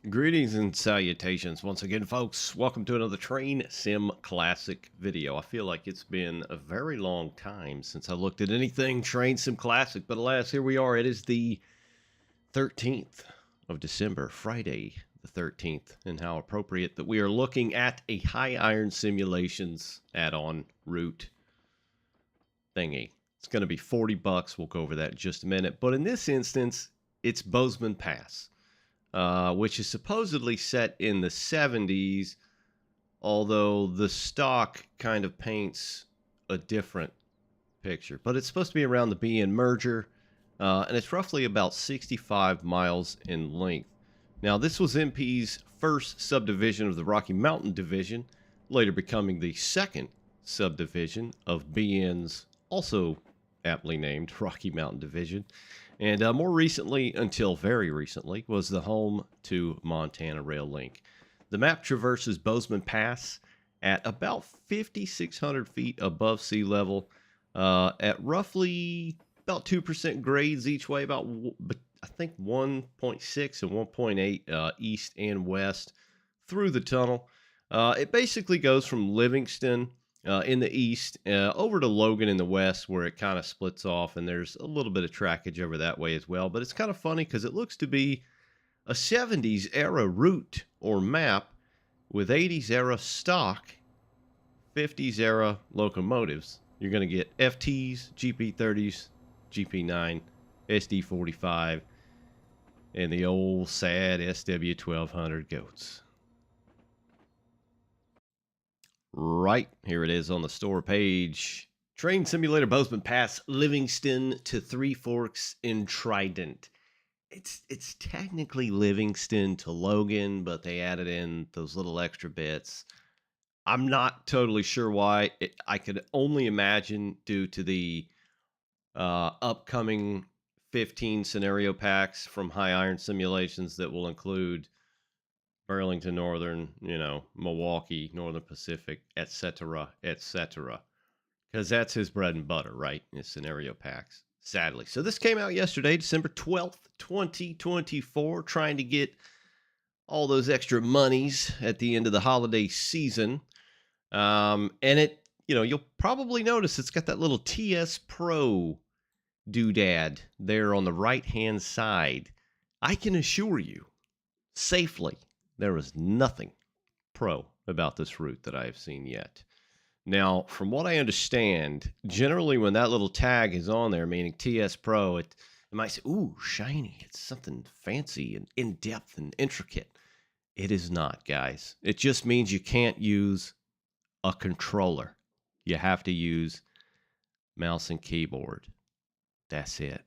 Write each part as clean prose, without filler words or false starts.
Greetings and salutations once again, folks. Welcome to another Train Sim Classic video. I feel like it's been a very long time since I looked at anything Train Sim Classic, but alas, here we are. It is the 13th of December, Friday the 13th, and how appropriate that we are looking at a high iron simulations add-on route thingy. It's going to be 40 bucks. We'll go over that in just a minute, but in this instance, it's Bozeman Pass. Which is supposedly set in the 70s, although the stock kind of paints a different picture. But it's supposed to be around the BN merger, and it's roughly about 65 miles in length. Now, this was MP's first subdivision of the Rocky Mountain Division, later becoming the second subdivision of BN's also aptly named Rocky Mountain Division. And more recently, until very recently, was the home to Montana Rail Link. The map traverses Bozeman Pass at about 5,600 feet above sea level, at roughly about 2% grades each way, about I think 1.6 and 1.8 east and west through the tunnel. It basically goes from Livingston in the east over to Logan in the west, where it kind of splits off, and there's a little bit of trackage over that way as well. But it's kind of funny because it looks to be a 70s era route or map with 80s era stock, 50s era locomotives. You're going to get FTs, GP30s, GP9, SD45, and the old sad SW1200 goats. Right, here it is on the store page. Train Simulator Bozeman Pass, Livingston to Three Forks in Trident. It's technically Livingston to Logan, but they added in those little extra bits. I'm not totally sure why. I could only imagine due to the upcoming 15 scenario packs from High Iron Simulations that will include Burlington Northern, Milwaukee, Northern Pacific, etc., etc. Because that's his bread and butter, right? His scenario packs, sadly. So this came out yesterday, December 12th, 2024, trying to get all those extra monies at the end of the holiday season. And it, you'll probably notice it's got that little TS Pro doodad there on the right-hand side. I can assure you, safely, there is nothing pro about this route that I have seen yet. Now, from what I understand, generally when that little tag is on there, meaning TS Pro, it might say, ooh, shiny. It's something fancy and in-depth and intricate. It is not, guys. It just means you can't use a controller. You have to use mouse and keyboard. That's it.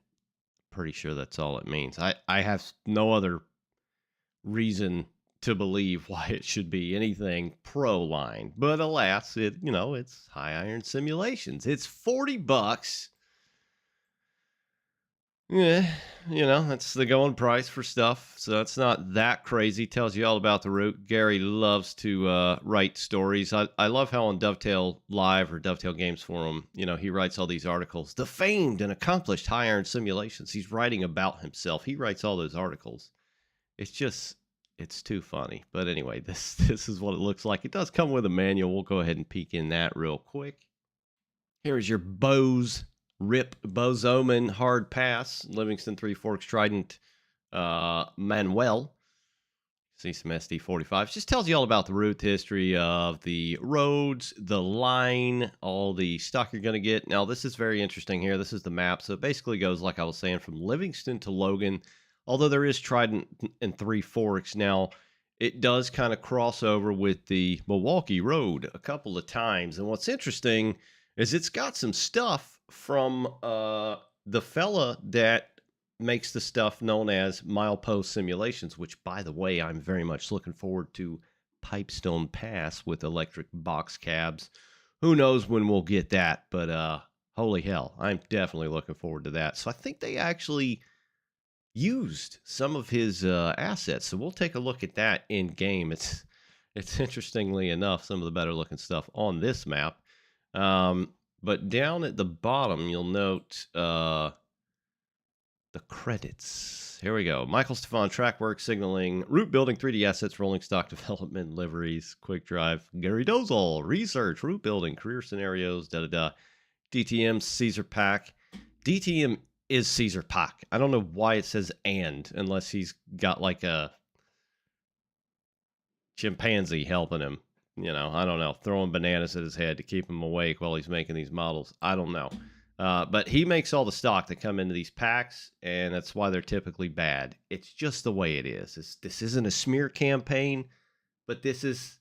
Pretty sure that's all it means. I have no other reason to believe why it should be anything pro line, but alas, it's High Iron Simulations. It's 40 bucks. Yeah, that's the going price for stuff, so it's not that crazy. Tells you all about the route. Gary loves to write stories. I love how on Dovetail Live or Dovetail Games Forum, he writes all these articles. The famed and accomplished High Iron Simulations. He's writing about himself. He writes all those articles. It's too funny. But anyway, this is what it looks like. It does come with a manual. We'll go ahead and peek in that real quick. Here is your Bozeman hard pass, Livingston, Three Forks, Trident, Manuel. See some SD45s. Just tells you all about the route, the history of the roads, the line, all the stock you're going to get. Now, this is very interesting here. This is the map. So it basically goes, like I was saying, from Livingston to Logan. Although there is Trident and Three Forks. Now, it does kind of cross over with the Milwaukee Road a couple of times. And what's interesting is it's got some stuff from the fella that makes the stuff known as Milepost Simulations, which, by the way, I'm very much looking forward to Pipestone Pass with electric box cabs. Who knows when we'll get that, but holy hell, I'm definitely looking forward to that. So I think they actually used some of his assets, so we'll take a look at that in game. It's interestingly enough some of the better looking stuff on this map. But down at the bottom, you'll note the credits. Here we go. Michael Stefan, track work, signaling, route building, 3D assets, rolling stock development, liveries, quick drive. Gary Dozal, research, route building, career scenarios, da-da-da. DTM, Caesar Pack. DTM is Caesar Pack. I don't know why it says and, unless he's got like a chimpanzee helping him. You know, I don't know, throwing bananas at his head to keep him awake while he's making these models. I don't know. But he makes all the stock that come into these packs, and that's why they're typically bad. It's just the way it is. This isn't a smear campaign, but this is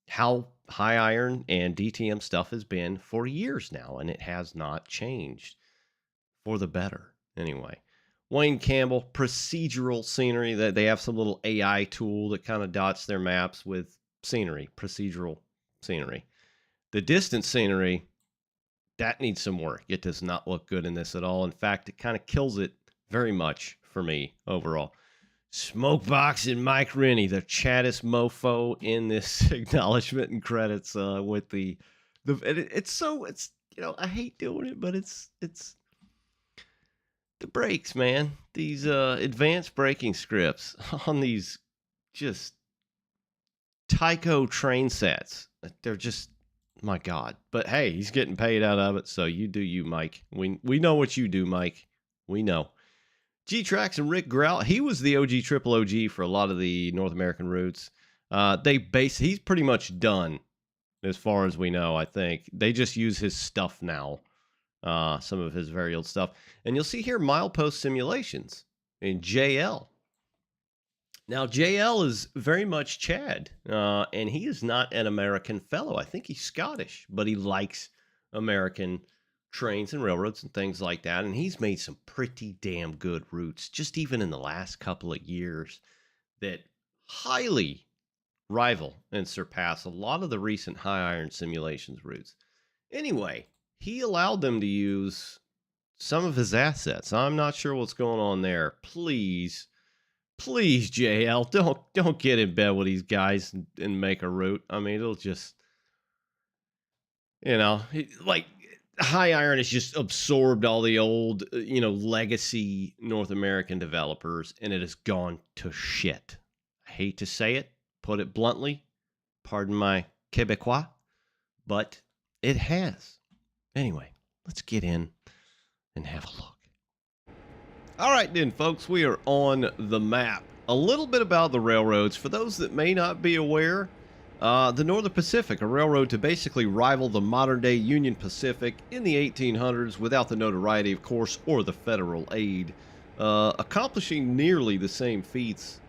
how high iron and DTM stuff has been for years now, and it has not changed for the better. Anyway, Wayne Campbell, procedural scenery. That they have some little AI tool that kind of dots their maps with scenery, procedural scenery. The distance scenery, that needs some work. It does not look good in this at all. In fact, it kind of kills it very much for me overall. Smokebox and Mike Rennie, the chattest mofo in this acknowledgement and credits with it's you know, I hate doing it, but it's the brakes, man. These advanced braking scripts on these just Tyco train sets. They're just, my God. But hey, he's getting paid out of it, so you do you, Mike. We know what you do, Mike. We know. G-Trax and Rick Grout, he was the OG triple OG for a lot of the North American routes. He's pretty much done as far as we know, I think. They just use his stuff now, some of his very old stuff. And you'll see here milepost simulations in JL. Now, JL is very much Chad, and he is not an American fellow. I think he's Scottish, but he likes American trains and railroads and things like that, and he's made some pretty damn good routes, just even in the last couple of years, that highly rival and surpass a lot of the recent high iron simulations routes. Anyway, he allowed them to use some of his assets. I'm not sure what's going on there. Please, JL, don't get in bed with these guys and make a route. I mean, it'll just, you know, like high iron has just absorbed all the old, you know, legacy North American developers, and it has gone to shit. I hate to say it, put it bluntly, pardon my Quebecois, but it has. Anyway, let's get in and have a look. All right then, folks, we are on the map. A little bit about the railroads. For those that may not be aware, the Northern Pacific, a railroad to basically rival the modern-day Union Pacific in the 1800s without the notoriety, of course, or the federal aid, accomplishing nearly the same feats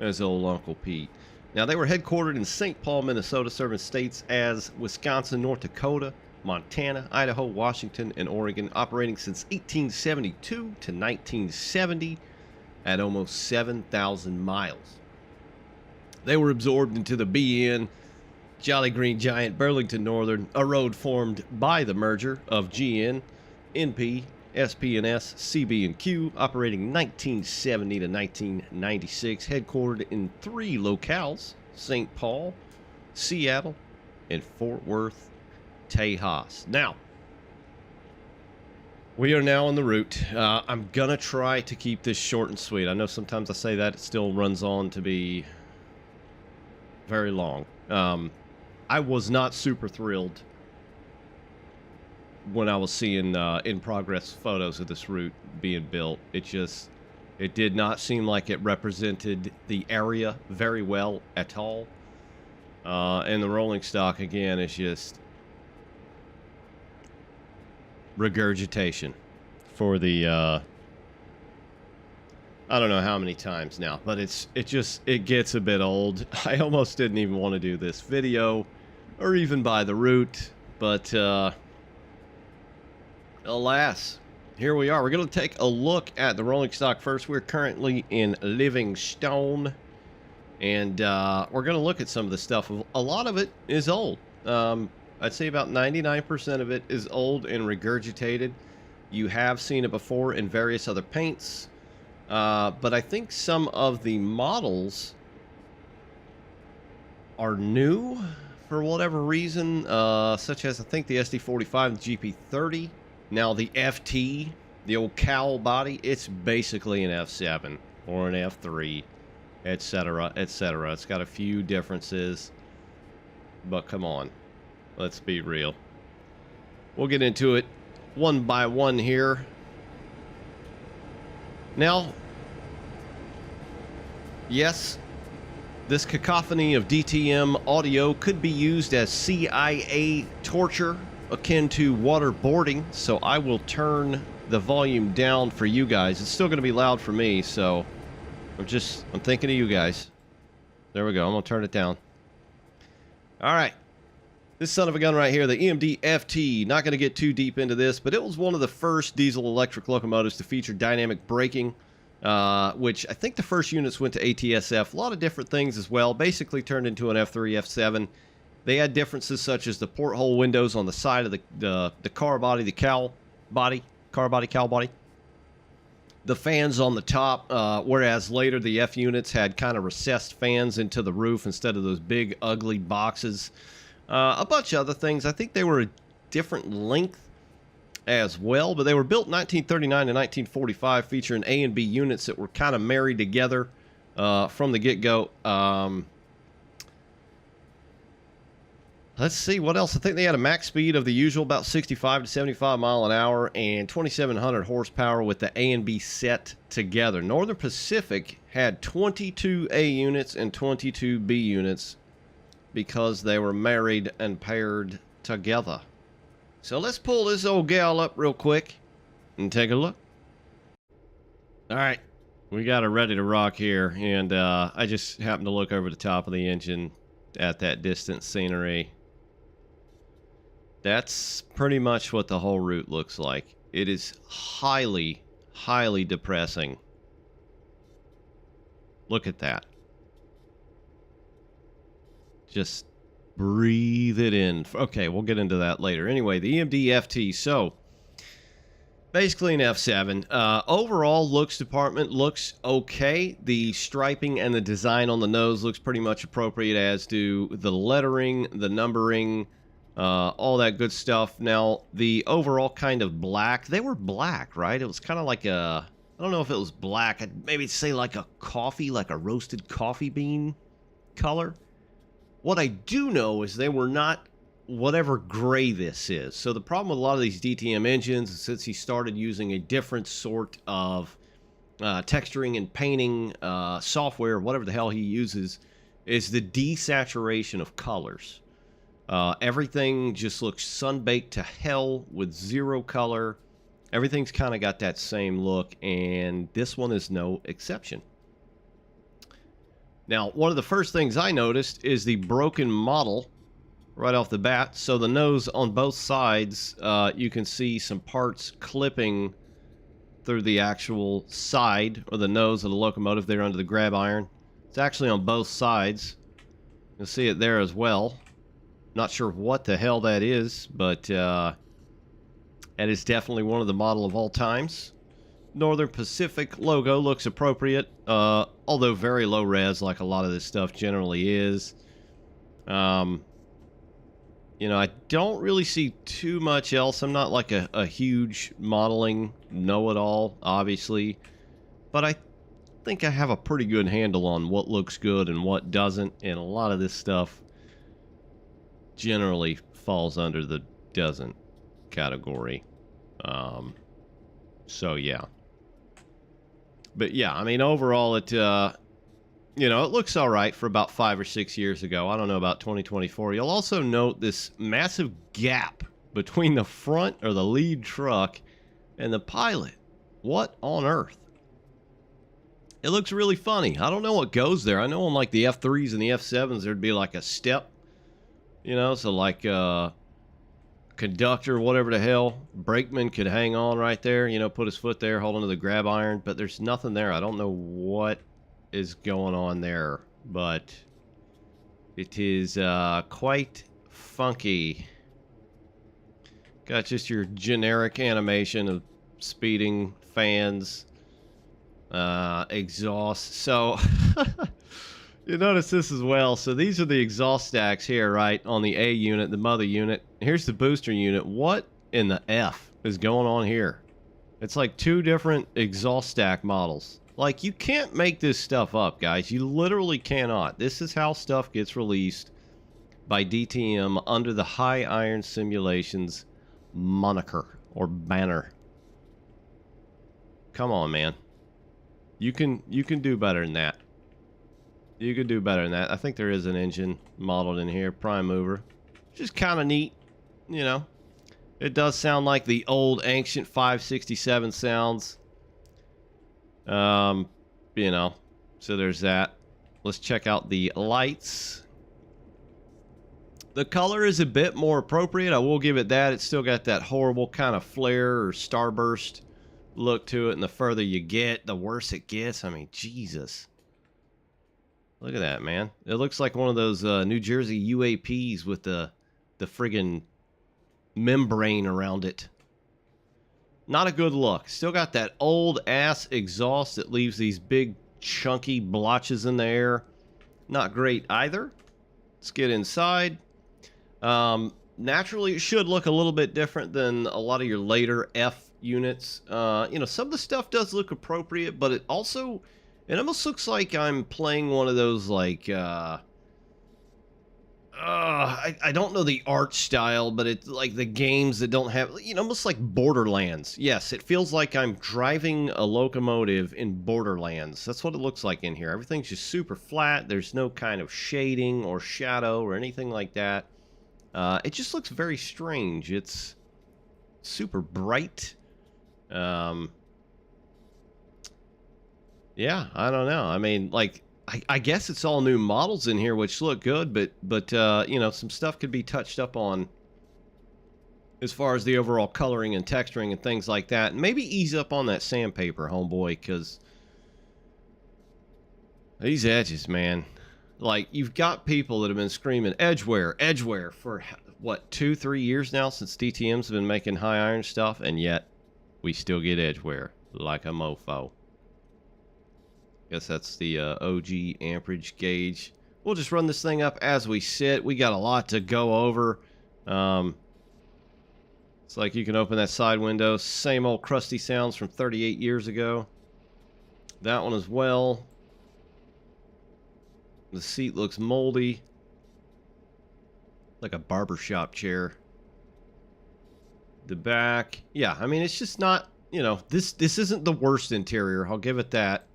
as old Uncle Pete. Now, they were headquartered in St. Paul, Minnesota, serving states as Wisconsin, North Dakota, Montana, Idaho, Washington, and Oregon, operating since 1872 to 1970 at almost 7,000 miles. They were absorbed into the BN, Jolly Green Giant, Burlington Northern, a road formed by the merger of GN, NP, SP&S, CB&Q, operating 1970 to 1996, headquartered in 3 locales, St. Paul, Seattle, and Fort Worth, Tejas. Now, we are now on the route. I'm going to try to keep this short and sweet. I know sometimes I say that, it still runs on to be very long. I was not super thrilled when I was seeing in progress photos of this route being built. It did not seem like it represented the area very well at all. And the rolling stock, again, is just regurgitation for the I don't know how many times now, but it gets a bit old. I almost didn't even want to do this video or even buy the route, but alas, here we are. We're going to take a look at the rolling stock first. We're currently in Livingstone, and we're going to look at some of the stuff. A lot of it is old. I'd say about 99% of it is old and regurgitated. You have seen it before in various other paints, but I think some of the models are new for whatever reason, such as I think the SD45 and the GP30. Now the FT The old cowl body, it's basically an F7 or an F3, etc., etc. It's got a few differences, but come on, let's be real. We'll get into it one by one here. Now, yes, this cacophony of DTM audio could be used as CIA torture akin to waterboarding, so I will turn the volume down for you guys. It's still going to be loud for me, so I'm thinking of you guys. There we go. I'm going to turn it down. All right. This son of a gun right here, the EMD FT, not going to get too deep into this, but it was one of the first diesel electric locomotives to feature dynamic braking, which I think the first units went to ATSF. A lot of different things as well. Basically turned into an F3, F7. They had differences such as the porthole windows on the side of the car body, the cowl body, car body, cowl body. The fans on the top, whereas later the F units had kind of recessed fans into the roof instead of those big, ugly boxes. A bunch of other things. I think they were a different length as well, but they were built in 1939 and 1945, featuring A and B units that were kind of married together from the get-go. Let's see, what else? I think they had a max speed of the usual, about 65 to 75 mile an hour, and 2,700 horsepower with the A and B set together. Northern Pacific had 22 A units and 22 B units because they were married and paired together. So let's pull this old gal up real quick and take a look. All right, we got her ready to rock here, and I just happened to look over the top of the engine at that distant scenery. That's pretty much what the whole route looks like. It is highly, highly depressing. Look at that. Just breathe it in. Okay, we'll get into that later. Anyway, the EMD FT. So, basically an F7. Overall, looks department looks okay. The striping and the design on the nose looks pretty much appropriate, as do the lettering, the numbering, all that good stuff. Now, the overall kind of black. They were black, right? It was kind of like a... I don't know if it was black. I'd maybe say like a coffee, like a roasted coffee bean color. What I do know is they were not whatever gray this is. So the problem with a lot of these DTM engines is, since he started using a different sort of texturing and painting software, whatever the hell he uses, is the desaturation of colors. Everything just looks sun-baked to hell with zero color. Everything's kind of got that same look, and this one is no exception. Now, one of the first things I noticed is the broken model right off the bat. So the nose on both sides, you can see some parts clipping through the actual side or the nose of the locomotive there under the grab iron. It's actually on both sides. You'll see it there as well. Not sure what the hell that is, but that is definitely one of the model of all times. Northern Pacific logo looks appropriate, although very low res, like a lot of this stuff generally is. You know, I don't really see too much else. I'm not like a huge modeling know-it-all, obviously, but I think I have a pretty good handle on what looks good and what doesn't, and a lot of this stuff generally falls under the doesn't category. So yeah. But yeah, I mean, overall, it, you know, it looks all right for about 5 or 6 years ago. I don't know about 2024. You'll also note this massive gap between the front, or the lead truck, and the pilot. What on earth? It looks really funny. I don't know what goes there. I know on like the F3s and the F7s, there'd be like a step, you know, so like conductor, whatever the hell, brakeman could hang on right there, you know, put his foot there, hold onto the grab iron, but there's nothing there. I don't know what is going on there, but it is quite funky. Got just your generic animation of speeding, fans, exhaust. So you notice this as well. So these are the exhaust stacks here, right, on the A unit, the mother unit. Here's the booster unit. What in the F is going on here? It's like two different exhaust stack models. Like, you can't make this stuff up, guys. You literally cannot. This is how stuff gets released by DTM under the High Iron Simulations moniker or banner. Come on, man. You can do better than that. You can do better than that. I think there is an engine modeled in here, prime mover. Which is kind of neat, you know. It does sound like the old ancient 567 sounds. You know, so there's that. Let's check out the lights. The color is a bit more appropriate. I will give it that. It's still got that horrible kind of flare or starburst look to it. And the further you get, the worse it gets. I mean, Jesus. Look at that, man. It looks like one of those New Jersey UAPs with the friggin' membrane around it. Not a good look. Still got that old ass exhaust that leaves these big chunky blotches in the air. Not great either. Let's get inside. Naturally, it should look a little bit different than a lot of your later F units. You know, some of the stuff does look appropriate, but it almost looks like I'm playing one of those, like, I don't know the art style, but it's like the games that don't have, you know, almost like Borderlands. Yes, it feels like I'm driving a locomotive in Borderlands. That's what it looks like in here. Everything's just super flat. There's no kind of shading or shadow or anything like that. It just looks very strange. It's super bright. Yeah, I don't know. I mean, like, I guess it's all new models in here, which look good, but you know, some stuff could be touched up on as far as the overall coloring and texturing and things like that. And maybe ease up on that sandpaper, homeboy, because these edges, man. Like, you've got people that have been screaming edgeware, edgeware for, what, 2-3 years now since DTM's been making high iron stuff, and yet we still get edgeware like a mofo. Guess that's the OG amperage gauge. We'll just run this thing up as we sit. We got a lot to go over. It's like you can open that side window. Same old crusty sounds from 38 years ago. That one as well. The seat looks moldy. Like a barbershop chair. The back. Yeah, I mean, it's just not, you know, this isn't the worst interior. I'll give it that.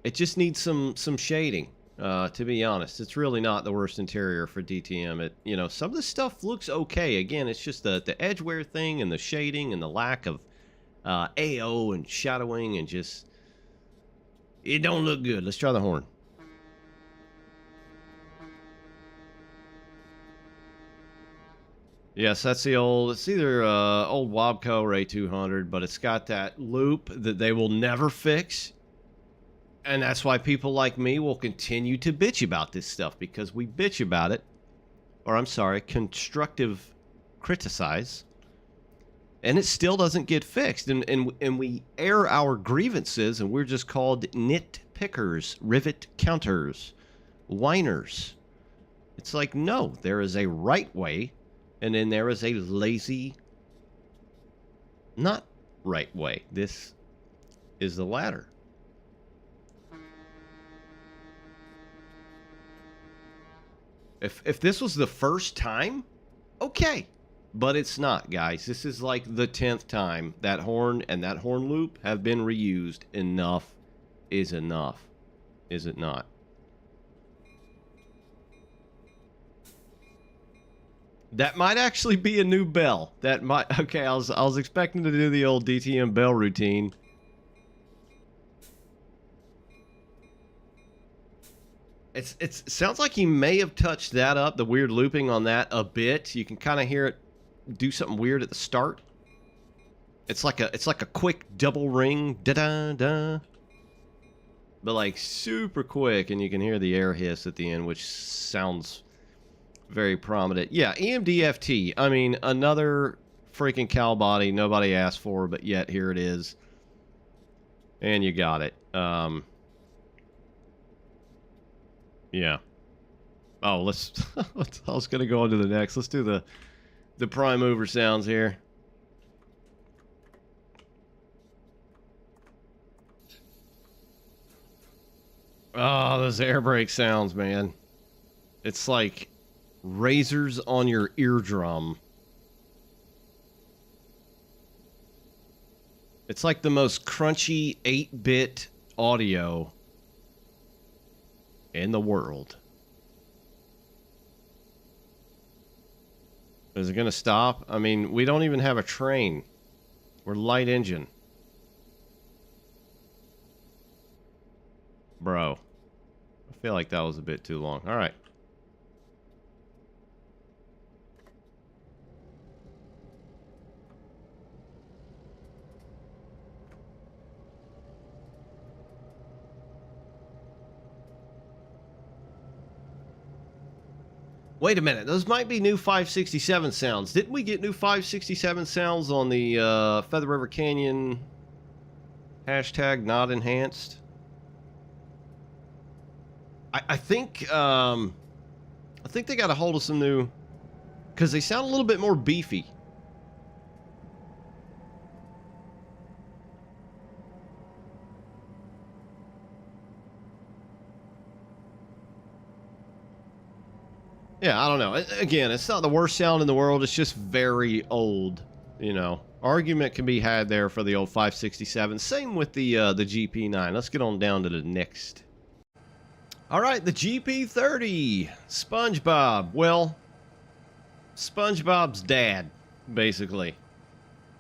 It just needs some shading, to be honest. It's really not the worst interior for DTM. It, you know, some of the stuff looks okay. Again, it's just the edgeware thing and the shading and the lack of AO and shadowing and just, it don't look good. Let's try the horn. Yes, that's the old, it's either old Wabco or A200, but it's got that loop that they will never fix. And that's why people like me will continue to bitch about this stuff, because we bitch about it. Or, I'm sorry, constructive criticize. And it still doesn't get fixed. And we air our grievances, and we're just called nitpickers, rivet counters, whiners. It's like, no, there is a right way, and then there is a lazy, not right way. This is the latter. If this was the first time, okay. But it's not, guys. This is like the 10th time that horn and that horn loop have been reused. Enough is enough. Is it not? That might actually be a new bell. That might... Okay, I was expecting to do the old DTM bell routine. It sounds like he may have touched that up, the weird looping on that a bit. You can kind of hear it do something weird at the start. It's like a quick double ring, da da da, but like super quick, and you can hear the air hiss at the end, which sounds very prominent. Yeah, EMD-FT. I mean, another freaking cow body nobody asked for, but yet here it is, and you got it. Yeah. Oh, let's... I was going to go on to the next. Let's do the prime mover sounds here. Oh, those air brake sounds, man. It's like razors on your eardrum. It's like the most crunchy 8-bit audio in the world. Is it going to stop? I mean, we don't even have a train. We're light engine. Bro. I feel like that was a bit too long. All right. Wait a minute. Those might be new 567 sounds. Didn't we get new 567 sounds on the Feather River Canyon hashtag not enhanced? I think they got a hold of some new, because they sound a little bit more beefy. Yeah, I don't know. Again, it's not the worst sound in the world. It's just very old, you know. Argument can be had there for the old 567. Same with the GP9. Let's get on down to the next. All right, the GP30, SpongeBob. Well, SpongeBob's dad, basically.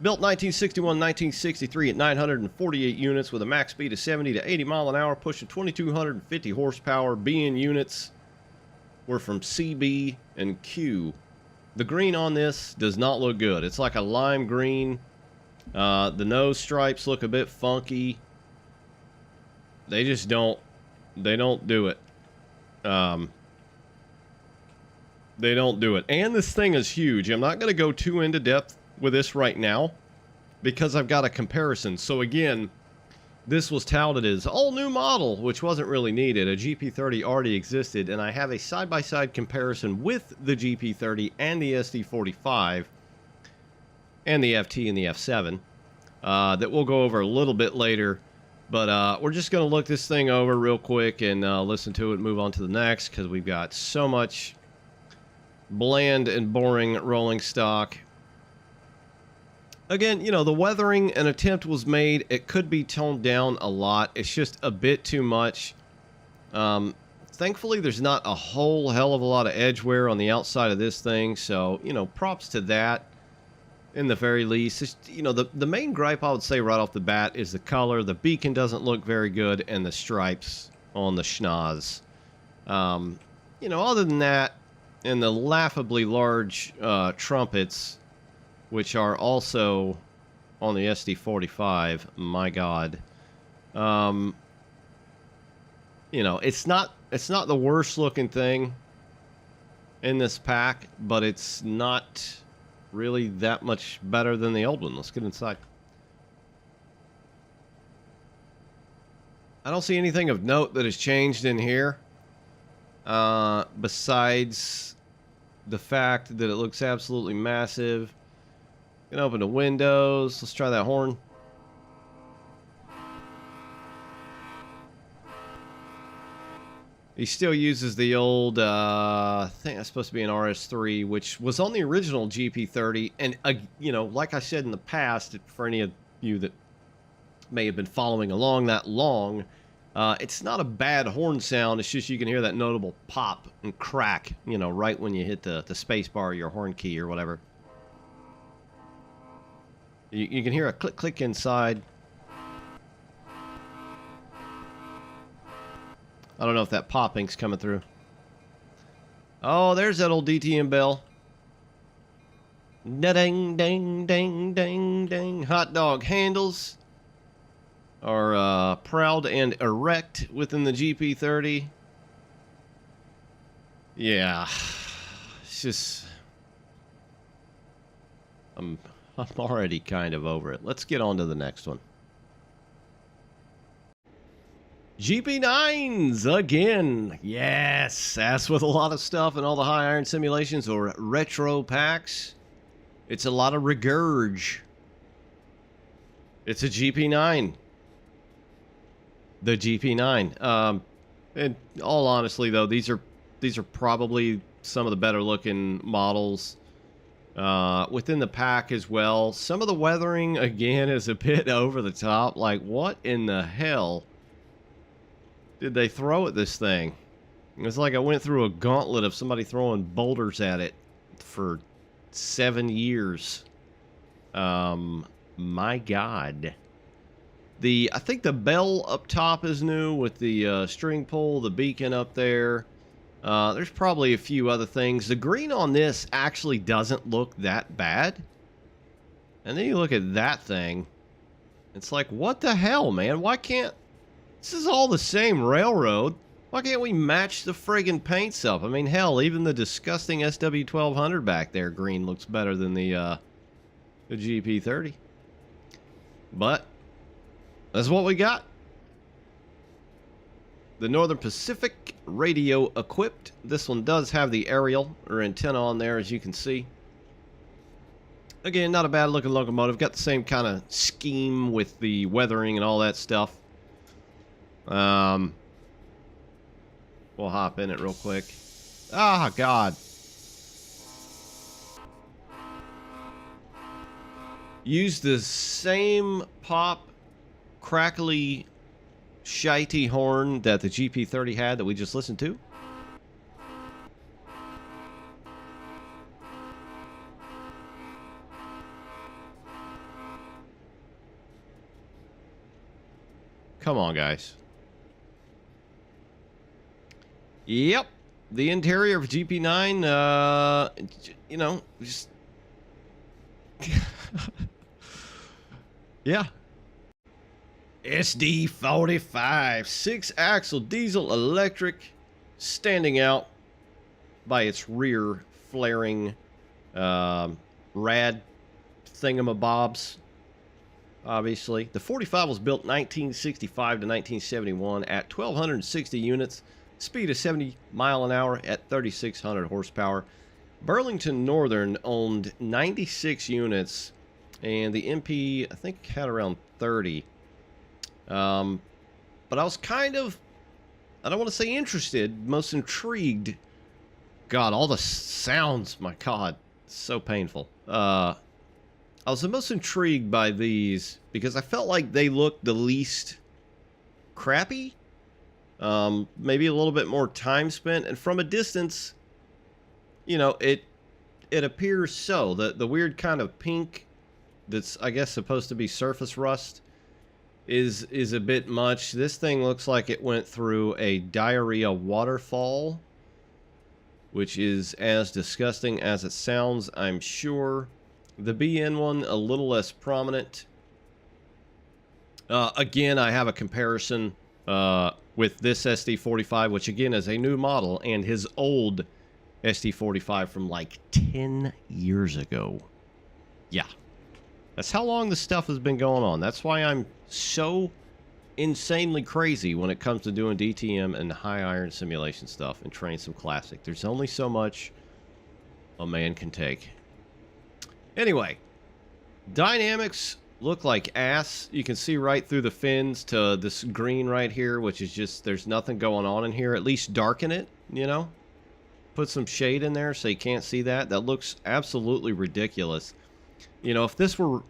Built 1961-1963 at 948 units with a max speed of 70 to 80 mile an hour, pushing 2,250 horsepower. BN units were from CB and Q. The green on this does not look good. It's like a lime green. The nose stripes look a bit funky. They just don't. They don't do it. They don't do it. And this thing is huge. I'm not going to go too into depth with this right now because I've got a comparison. So again, this was touted as all new model, which wasn't really needed. A GP30 already existed, and I have a side-by-side comparison with the GP30 and the SD45 and the FT and the F7 that we'll go over a little bit later. But we're just going to look this thing over real quick and listen to it and move on to the next because we've got so much bland and boring rolling stock. Again, you know, the weathering, an attempt was made. It could be toned down a lot. It's just a bit too much. Thankfully, there's not a whole hell of a lot of edge wear on the outside of this thing. So, you know, props to that. In the very least, it's, you know, the main gripe I would say right off the bat is the color. The beacon doesn't look very good, and the stripes on the schnoz. You know, other than that, and the laughably large trumpets, which are also on the SD45. My God, you know, it's not the worst looking thing in this pack, but it's not really that much better than the old one. Let's get inside. I don't see anything of note that has changed in here, besides the fact that it looks absolutely massive. Can open the windows. Let's try that horn. He still uses the old, I think that's supposed to be an RS3, which was on the original GP30. And, you know, like I said in the past, for any of you that may have been following along that long, it's not a bad horn sound. It's just you can hear that notable pop and crack, you know, right when you hit the space bar or your horn key or whatever. You can hear a click, click inside. I don't know if that popping's coming through. Oh, there's that old DTM bell. Da-ding, ding, ding, ding, ding. Hot dog handles are proud and erect within the GP30. Yeah, it's just I'm already kind of over it. Let's get on to the next one. GP9s again. Yes, as with a lot of stuff in all the high iron simulations or retro packs, it's a lot of regurg. It's a GP9. The GP9. And all honestly, though, these are probably some of the better looking models within the pack as well. Some of the weathering again is a bit over the top. Like, what in the hell did they throw at this thing? It's like I went through a gauntlet of somebody throwing boulders at it for 7 years. My God. I think the bell up top is new with the string pull, the beacon up there. There's probably a few other things. The green on this actually doesn't look that bad. And then you look at that thing. It's like, what the hell, man? Why can't... This is all the same railroad. Why can't we match the friggin' paints up? I mean, hell, even the disgusting SW1200 back there, green, looks better than the GP30. But that's what we got. The Northern Pacific radio equipped. This one does have the aerial or antenna on there, as you can see. Again, not a bad looking locomotive. Got the same kind of scheme with the weathering and all that stuff. We'll hop in it real quick. Ah, God. Use the same pop, crackly, shitey horn that the GP30 had that we just listened to. Come on, guys. Yep. The interior of GP9, you know, just... yeah. SD45, 6-axle diesel electric, standing out by its rear flaring rad thingamabobs. Obviously, the 45 was built 1965 to 1971 at 1,260 units, speed of 70 mile an hour at 3,600 horsepower. Burlington Northern owned 96 units, and the MP, I think, had around 30. But I was kind of, I don't want to say interested, most intrigued. God, all the sounds, my God, so painful. I was the most intrigued by these because I felt like they looked the least crappy. Maybe a little bit more time spent, and from a distance, you know, it appears so. The weird kind of pink that's, I guess, supposed to be surface rust is a bit much. This thing looks like it went through a diarrhea waterfall, which is as disgusting as it sounds, I'm sure. The BN one, a little less prominent. Again, I have a comparison with this SD45, which again is a new model, and his old SD45 from like 10 years ago. Yeah. That's how long this stuff has been going on. That's why I'm so insanely crazy when it comes to doing DTM and high iron simulation stuff and Train Sim Classic. There's only so much a man can take. Anyway, dynamics look like ass. You can see right through the fins to this green right here, which is just, there's nothing going on in here. At least darken it, you know? Put some shade in there so you can't see that. That looks absolutely ridiculous. You know, if this were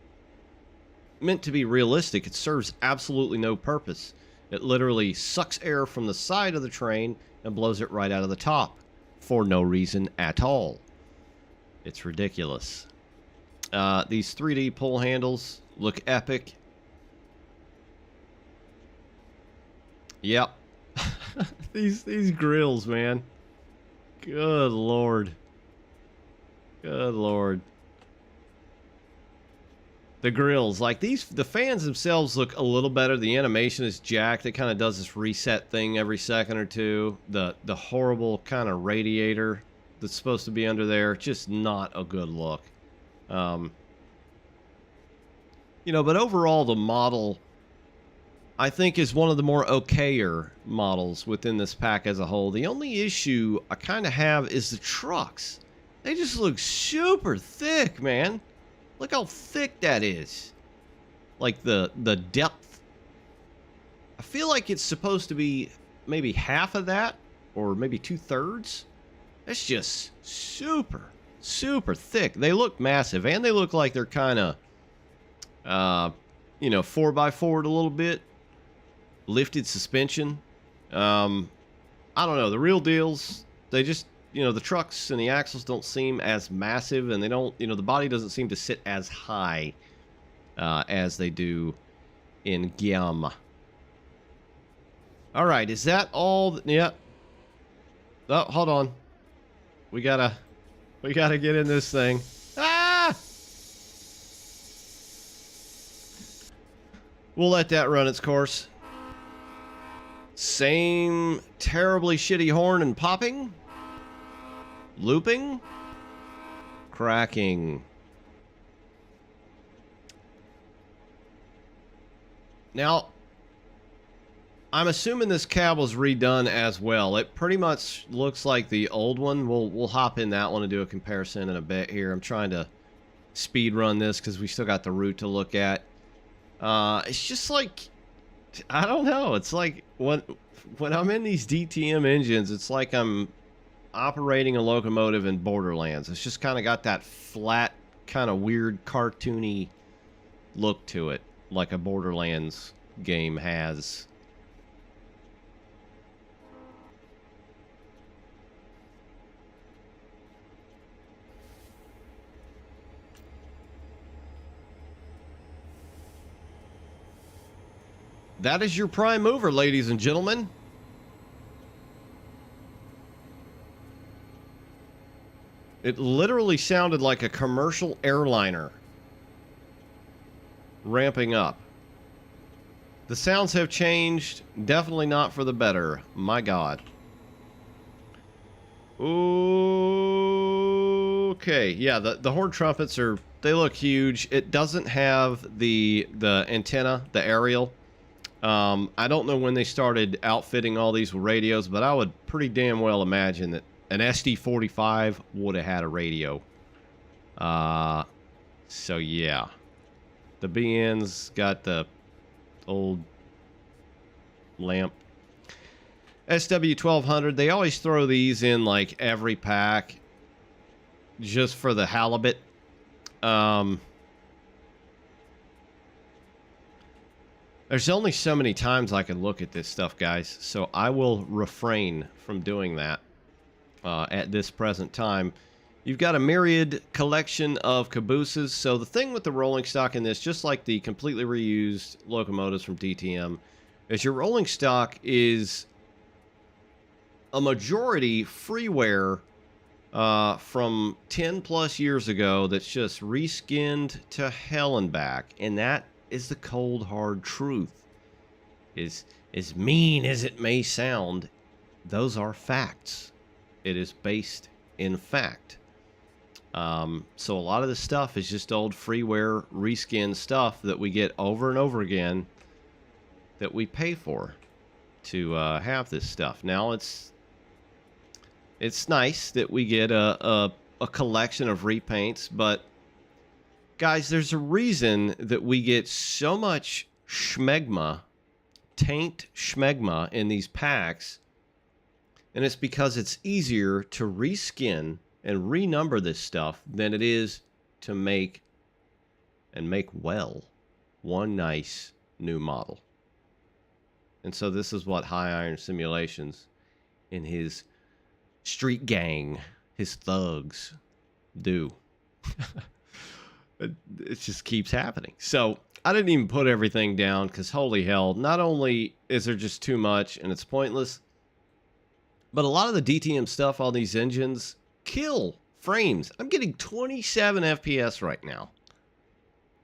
meant to be realistic, it serves absolutely no purpose. It literally sucks air from the side of the train and blows it right out of the top for no reason at all. It's ridiculous. These 3D pull handles look epic. Yep. these grills, man. Good Lord. Good Lord. The grills, like these, the fans themselves look a little better. The animation is jacked. It kind of does this reset thing every second or two. The horrible kind of radiator that's supposed to be under there, just not a good look. You know, but overall the model, I think, is one of the more okayer models within this pack as a whole. The only issue I kind of have is the trucks. They just look super thick, man. Look how thick that is. Like the depth. I feel like it's supposed to be maybe half of that, or maybe 2/3. It's just super, super thick. They look massive, and they look like they're kind of, 4x4'd a little bit. Lifted suspension. I don't know. The real deals, they just, the trucks and the axles don't seem as massive, and they don't, the body doesn't seem to sit as high as they do in Guam. All right, is that all? Yeah. Oh, hold on. We gotta get in this thing. Ah! We'll let that run its course. Same terribly shitty horn and popping. Looping. Cracking. Now, I'm assuming this cab was redone as well. It pretty much looks like the old one. We'll hop in that one and do a comparison in a bit here. I'm trying to speed run this because we still got the route to look at. It's just like, I don't know. It's like when I'm in these DTM engines, it's like I'm operating a locomotive in Borderlands. It's just kind of got that flat, kind of weird, cartoony look to it, like a Borderlands game has. That is your prime mover, ladies and gentlemen. It literally sounded like a commercial airliner ramping up. The sounds have changed, definitely not for the better. My God. Okay, yeah, the horn trumpets they look huge. It doesn't have the antenna, the aerial. I don't know when they started outfitting all these with radios, but I would pretty damn well imagine that an SD45 would have had a radio. So yeah. The BN's got the old lamp. SW1200, they always throw these in like every pack just for the halibut. There's only so many times I can look at this stuff, guys, so I will refrain from doing that at this present time. You've got a myriad collection of cabooses. So the thing with the rolling stock in this, just like the completely reused locomotives from DTM, is your rolling stock is a majority freeware from 10 plus years ago that's just reskinned to hell and back. And that is the cold hard truth. Is as mean as it may sound, those are facts. It is based in fact. So a lot of this stuff is just old freeware reskin stuff that we get over and over again that we pay for to have this stuff. Now it's nice that we get a collection of repaints, but guys, there's a reason that we get so much schmegma, taint schmegma in these packs, and it's because it's easier to reskin and renumber this stuff than it is to make well one nice new model. And so this is what High Iron Simulations and his street gang, his thugs, do. It just keeps happening. So I didn't even put everything down because holy hell, not only is there just too much and it's pointless, but a lot of the DTM stuff on these engines kill frames. I'm getting 27 FPS right now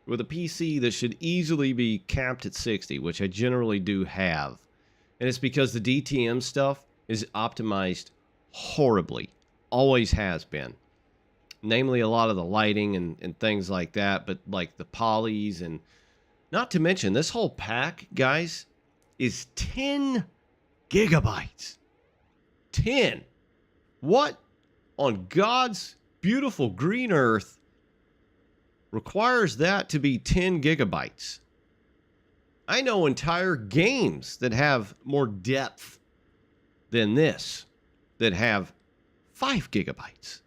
with a PC that should easily be capped at 60, which I generally do have. And it's because the DTM stuff is optimized horribly. Always has been. Namely, a lot of the lighting and things like that, but like the polys, and not to mention this whole pack, guys, is 10 gigabytes. 10. What on God's beautiful green earth requires that to be 10 gigabytes? I know entire games that have more depth than this that have 5 gigabytes.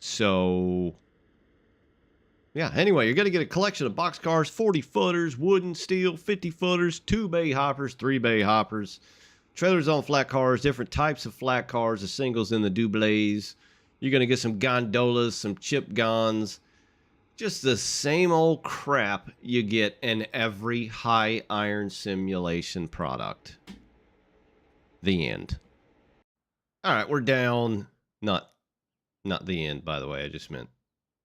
So, yeah, anyway, you're going to get a collection of boxcars, 40 footers, wooden, steel, 50 footers, 2-bay hoppers, 3-bay hoppers, trailers on flat cars, different types of flat cars, the singles and the doubles. You're going to get some gondolas, some chip gons, just the same old crap you get in every high iron simulation product. The end. All right, we're down. Not the end, by the way. I just meant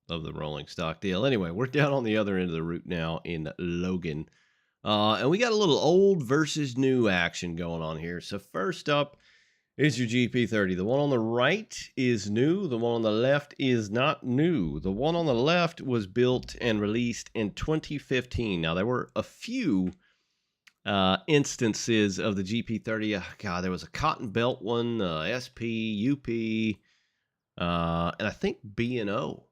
of the rolling stock deal. Anyway, we're down on the other end of the route now in Logan. And we got a little old versus new action going on here. So first up is your GP30. The one on the right is new. The one on the left is not new. The one on the left was built and released in 2015. Now, there were a few instances of the GP30. God, there was a cotton belt one, SP, UP, and I think B&O.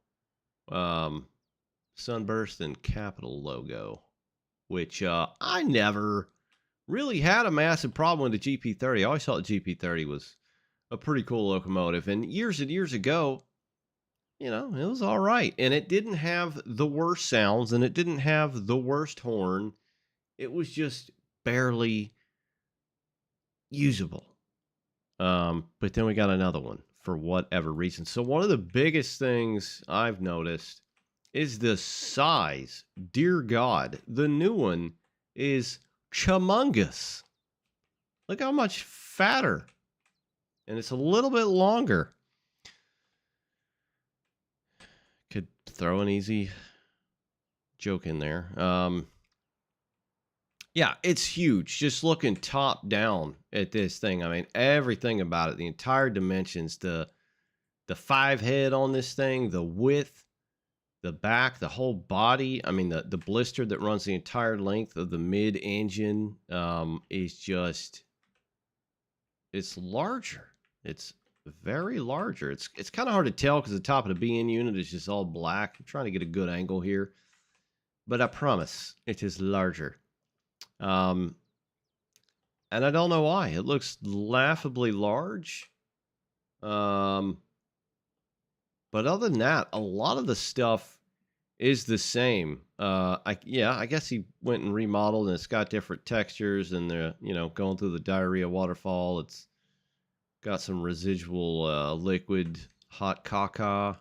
Sunburst and Capital logo, which I never really had a massive problem with the GP30. I always thought the GP30 was a pretty cool locomotive, and years ago, you know, it was all right, and it didn't have the worst sounds, and it didn't have the worst horn. It was just barely usable. But then we got another one for whatever reason. So one of the biggest things I've noticed is the size. Dear God, the new one is humongous. Look how much fatter. And it's a little bit longer. Could throw an easy joke in there. Yeah, it's huge. Just looking top down at this thing. I mean, everything about it, the entire dimensions, the 5 head on this thing, the width, the back, the whole body. I mean, the blister that runs the entire length of the mid engine is just, it's larger. It's very larger. It's kind of hard to tell because the top of the BN unit is just all black. I'm trying to get a good angle here, but I promise it is larger. And I don't know why. It looks laughably large. But other than that, a lot of the stuff is the same. I guess he went and remodeled, and it's got different textures, and they're, you know, going through the diarrhea waterfall. It's got some residual liquid hot caca.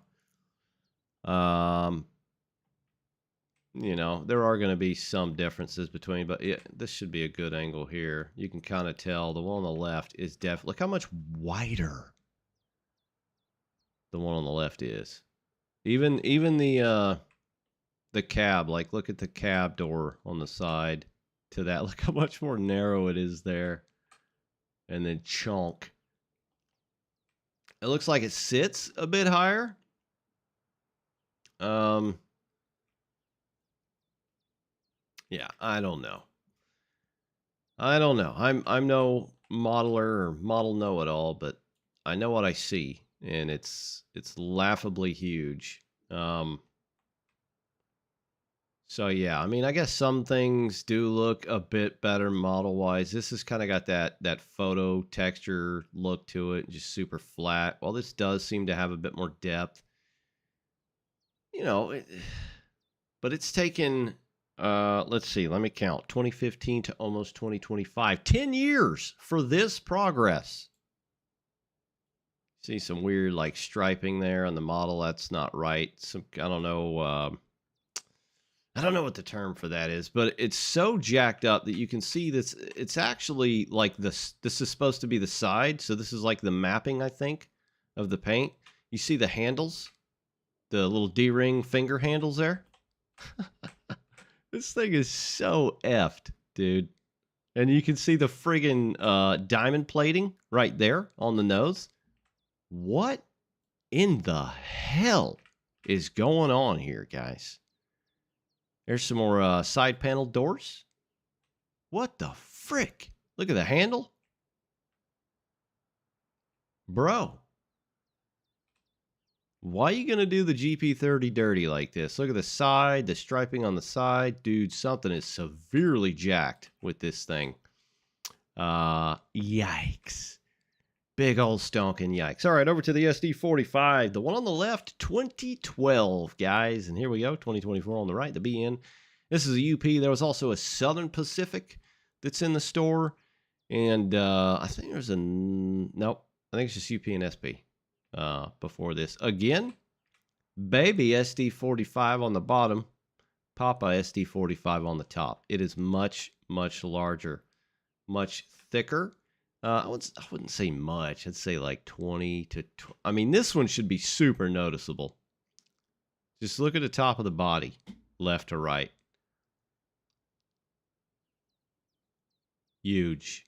You know, there are going to be some differences between, but yeah, this should be a good angle here. You can kind of tell the one on the left is definitely, look how much wider the one on the left is. Even the cab, like look at the cab door on the side to that. Look how much more narrow it is there. And then chunk. It looks like it sits a bit higher. Yeah, I don't know. I'm no modeler or model know-it-all, but I know what I see, and it's laughably huge. So yeah, I mean, I guess some things do look a bit better model-wise. This has kind of got that photo texture look to it, just super flat. Well, this does seem to have a bit more depth. You know, but it's taken, let's see, let me count, 2015 to almost 2025. 10 years for this progress. See some weird, like, striping there on the model. That's not right. Some, I don't know what the term for that is, but it's so jacked up that you can see this. It's actually like this. This is supposed to be the side. So this is like the mapping, I think, of the paint. You see the handles, the little D-ring finger handles there. This thing is so effed, dude. And you can see the friggin' diamond plating right there on the nose. What in the hell is going on here, guys? There's some more side panel doors. What the frick? Look at the handle. Bro. Why are you going to do the GP30 dirty like this? Look at the side, the striping on the side. Dude, something is severely jacked with this thing. Yikes. Big old stonking yikes. All right, over to the SD45. The one on the left, 2012, guys. And here we go, 2024 on the right, the BN. This is a UP. There was also a Southern Pacific that's in the store. And I think there's a... Nope. I think it's just UP and SP before this. Again, baby SD45 on the bottom. Papa SD45 on the top. It is much, much larger. Much thicker. I wouldn't say much. I'd say like 20 to... I mean, this one should be super noticeable. Just look at the top of the body, left to right. Huge.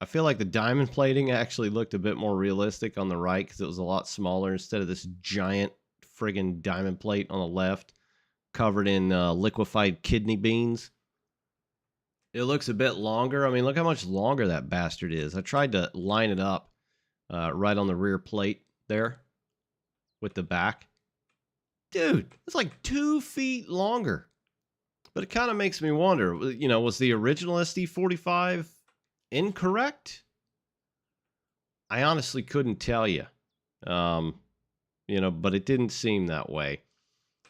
I feel like the diamond plating actually looked a bit more realistic on the right because it was a lot smaller instead of this giant friggin' diamond plate on the left covered in liquefied kidney beans. It looks a bit longer. I mean, look how much longer that bastard is. I tried to line it up right on the rear plate there with the back. Dude, it's like 2 feet longer. But it kind of makes me wonder, you know, was the original SD45 incorrect? I honestly couldn't tell you. You know, but it didn't seem that way.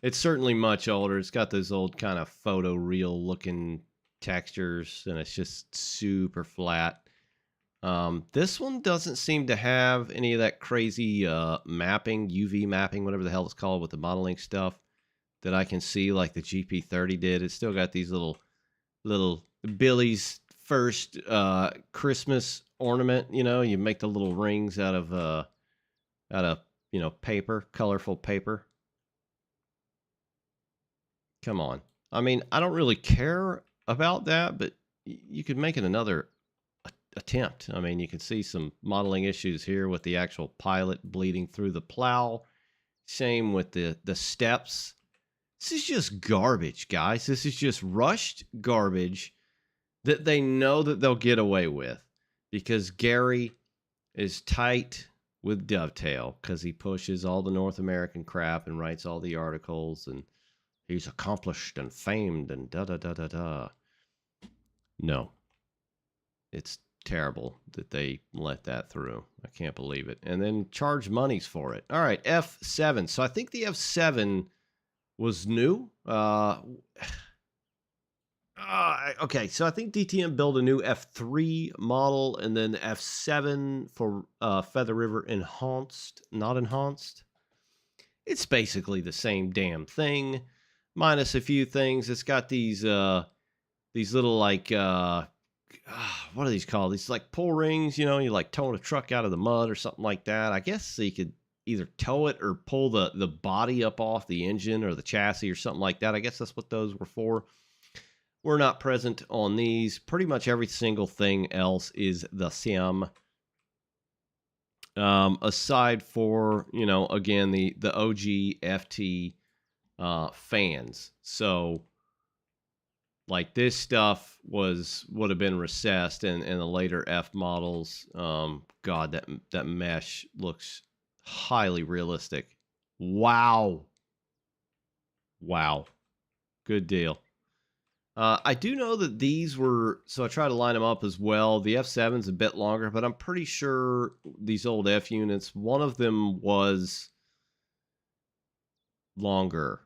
It's certainly much older. It's got those old kind of photo real looking textures, and it's just super flat. This one doesn't seem to have any of that crazy mapping, UV mapping, whatever the hell it's called with the modeling stuff that I can see like the GP30 did. It's still got these little Billy's first Christmas ornament. You know, you make the little rings out of you know, paper, colorful paper. Come on. I mean, I don't really care about that, but you could make it another attempt. I mean, you can see some modeling issues here with the actual pilot bleeding through the plow. Same with the steps. This is just garbage, guys. This is just rushed garbage that they know that they'll get away with because Gary is tight with Dovetail because he pushes all the North American crap and writes all the articles, and he's accomplished and famed and da-da-da-da-da. No. It's terrible that they let that through. I can't believe it. And then charge monies for it. All right, F7. So I think the F7 was new. Okay, so I think DTM built a new F3 model and then F7 for Feather River enhanced, not enhanced. It's basically the same damn thing, minus a few things. It's got these little like what are these called? These like pull rings, you know, you like towing a truck out of the mud or something like that. I guess so you could either tow it or pull the body up off the engine or the chassis or something like that. I guess that's what those were for. We're not present on these. Pretty much every single thing else is the same. Aside for, you know, again, the OG FT fans. So like this stuff would have been recessed in the later F models. God, that mesh looks highly realistic. Wow. Good deal. I do know that these were, so I try to line them up as well. The F7's a bit longer, but I'm pretty sure these old F units, one of them was longer.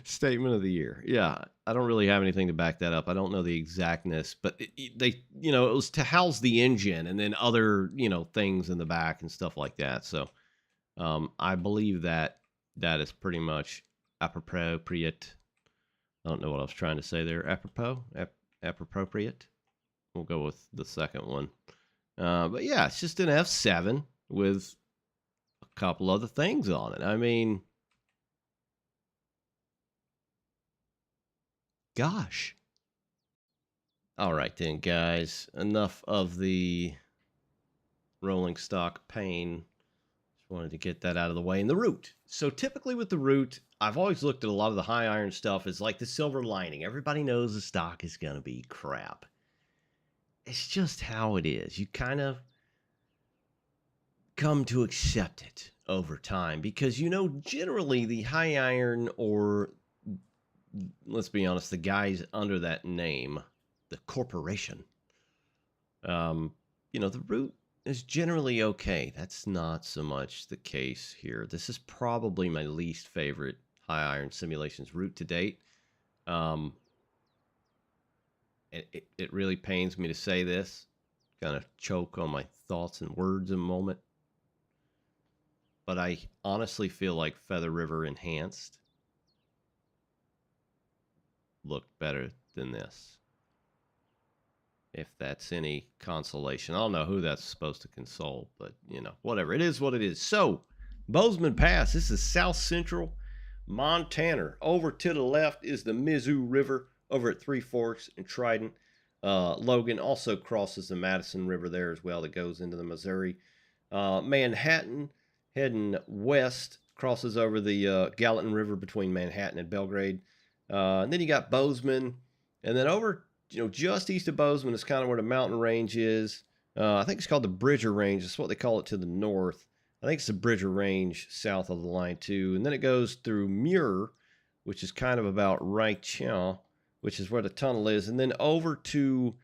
Statement of the year. Yeah, I don't really have anything to back that up. I don't know the exactness, but they, you know, it was to house the engine and then other, you know, things in the back and stuff like that. So I believe that is pretty much appropriate. I don't know what I was trying to say there. Appropriate. We'll go with the second one. But yeah, it's just an F7 with a couple other things on it. I mean, gosh. All right then, guys. Enough of the rolling stock pain. Just wanted to get that out of the way. And the root. So typically with the root, I've always looked at a lot of the high iron stuff as like the silver lining. Everybody knows the stock is going to be crap. It's just how it is. You kind of come to accept it over time because, you know, generally the high iron, or let's be honest, the guys under that name the corporation. The route is generally okay. That's not so much the case here. This is probably my least favorite high iron simulations route to date. It really pains me to say this. Kind of choke on my thoughts and words in a moment. But I honestly feel like Feather River Enhanced looked better than this. If that's any consolation. I don't know who that's supposed to console, but, whatever. It is what it is. So, Bozeman Pass. This is south central Montana. Over to the left is the Mizzou River over at Three Forks and Trident. Logan also crosses the Madison River there as well that goes into the Missouri. Manhattan heading west crosses over the Gallatin River between Manhattan and Belgrade. And then you got Bozeman. And then over, just east of Bozeman is kind of where the mountain range is. I think it's called the Bridger Range. That's what they call it to the north. I think it's the Bridger Range south of the line too. And then it goes through Muir, which is kind of about right here, which is where the tunnel is. And then over to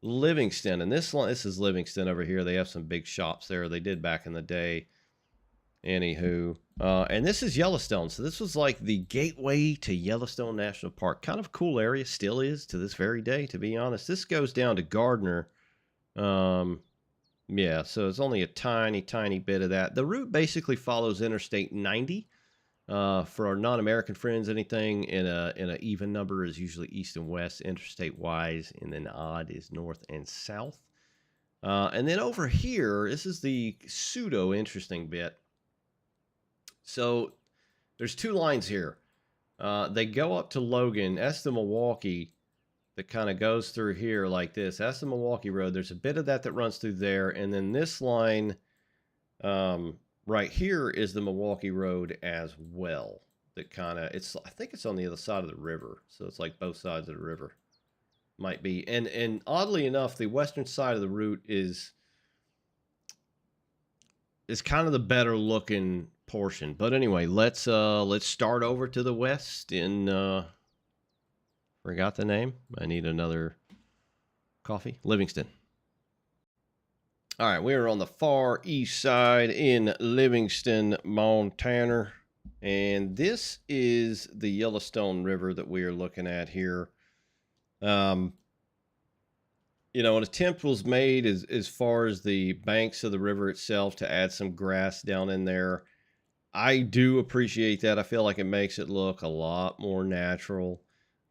Livingston. And this is Livingston over here. They have some big shops there. They did back in the day. Anywho, and this is Yellowstone. So this was like the gateway to Yellowstone National Park. Kind of a cool area, still is to this very day, to be honest. This goes down to Gardner. Yeah, so it's only a tiny, tiny bit of that. The route basically follows Interstate 90. For our non-American friends, anything in a even number is usually east and west, interstate-wise, and then odd is north and south. And then over here, this is the pseudo-interesting bit. So there's two lines here. They go up to Logan. That's the Milwaukee that kind of goes through here like this. That's the Milwaukee Road. There's a bit of that runs through there. And then this line right here is the Milwaukee Road as well. That kind of, I think it's on the other side of the river. So it's like both sides of the river. Might be. And oddly enough, the western side of the route is kind of the better looking portion. But anyway, let's start over to the west in forgot the name. I need another coffee. Livingston. All right, we are on the far east side in Livingston, Montana, and this is the Yellowstone River that we are looking at here. An attempt was made as far as the banks of the river itself to add some grass down in there. I do appreciate that. I feel like it makes it look a lot more natural.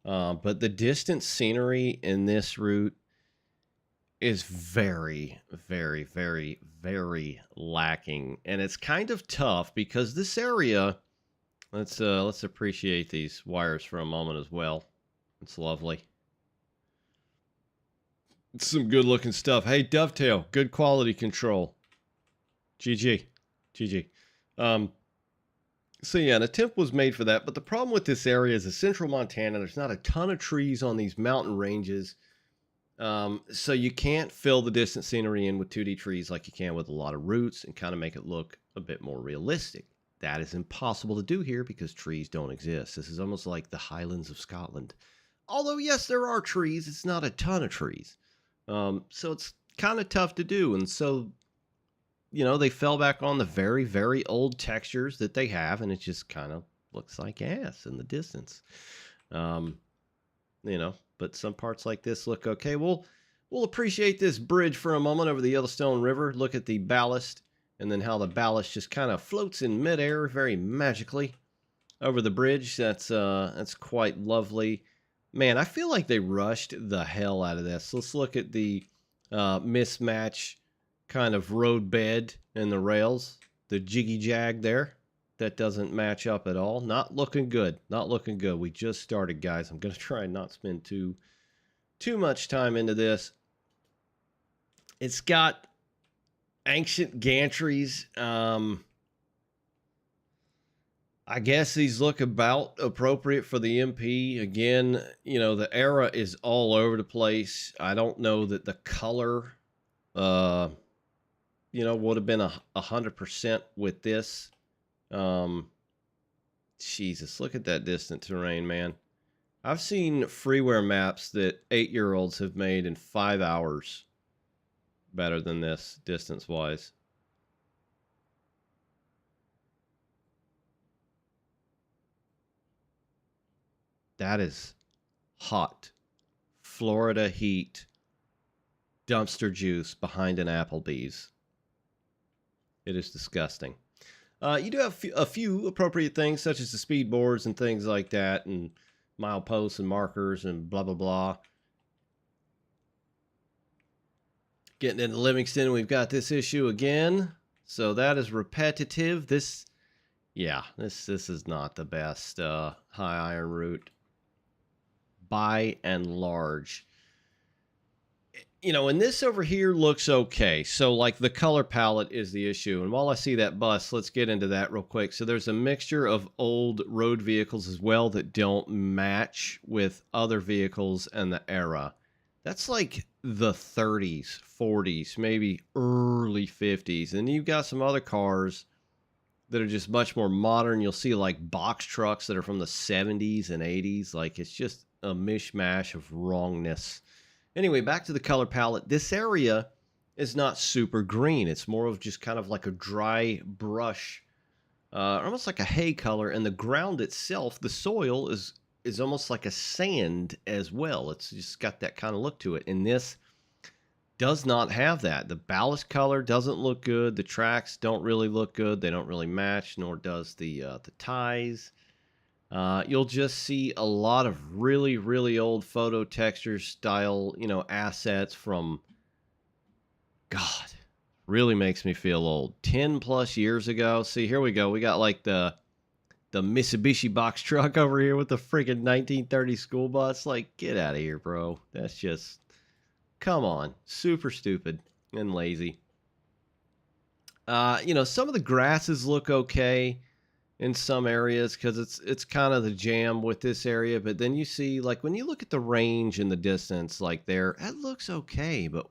But the distant scenery in this route is very, very, very, very lacking. And it's kind of tough because this area, let's appreciate these wires for a moment as well. It's lovely. It's some good looking stuff. Hey, Dovetail, good quality control. GG. So yeah, an attempt was made for that, but the problem with this area is in central Montana, there's not a ton of trees on these mountain ranges, so you can't fill the distant scenery in with 2D trees like you can with a lot of roots and kind of make it look a bit more realistic. That is impossible to do here because trees don't exist. This is almost like the Highlands of Scotland. Although, yes, there are trees, it's not a ton of trees. So it's kind of tough to do, and so they fell back on the very, very old textures that they have, and it just kind of looks like ass in the distance. But some parts like this look okay. We'll appreciate this bridge for a moment over the Yellowstone River. Look at the ballast, and then how the ballast just kind of floats in midair very magically over the bridge. That's quite lovely. Man, I feel like they rushed the hell out of this. Let's look at the mismatch kind of road bed and the rails, the jiggy jag there. That doesn't match up at all. Not looking good. We just started, guys. I'm going to try and not spend too much time into this. It's got ancient gantries. I guess these look about appropriate for the MP. Again, the era is all over the place. I don't know that the color would have been 100% with this. Jesus, look at that distant terrain, man. I've seen freeware maps that 8-year-olds have made in 5 hours better than this distance-wise. That is hot Florida heat dumpster juice behind an Applebee's. It is disgusting. You do have a few appropriate things, such as the speed boards and things like that, and mileposts and markers and blah, blah, blah. Getting into Livingston, we've got this issue again. So that is repetitive. This is not the best high iron route by and large. You know, and this over here looks okay. So like the color palette is the issue. And while I see that bus, let's get into that real quick. So there's a mixture of old road vehicles as well that don't match with other vehicles and the era. That's like the 30s, 40s, maybe early 50s. And you've got some other cars that are just much more modern. You'll see like box trucks that are from the 70s and 80s. Like it's just a mishmash of wrongness. Anyway, back to the color palette. This area is not super green. It's more of just kind of like a dry brush, almost like a hay color. And the ground itself, the soil is almost like a sand as well. It's just got that kind of look to it. And this does not have that. The ballast color doesn't look good. The tracks don't really look good. They don't really match, nor does the ties. You'll just see a lot of really, really old photo texture style, you know, assets from, God, really makes me feel old. 10 plus years ago. See, here we go. We got like the Mitsubishi box truck over here with the freaking 1930 school bus. Like, get out of here, bro. That's just, come on. Super stupid and lazy. You know, some of the grasses look okay in some areas because it's kind of the jam with this area. But then you see, like, when you look at the range in the distance, like there, that looks okay. But,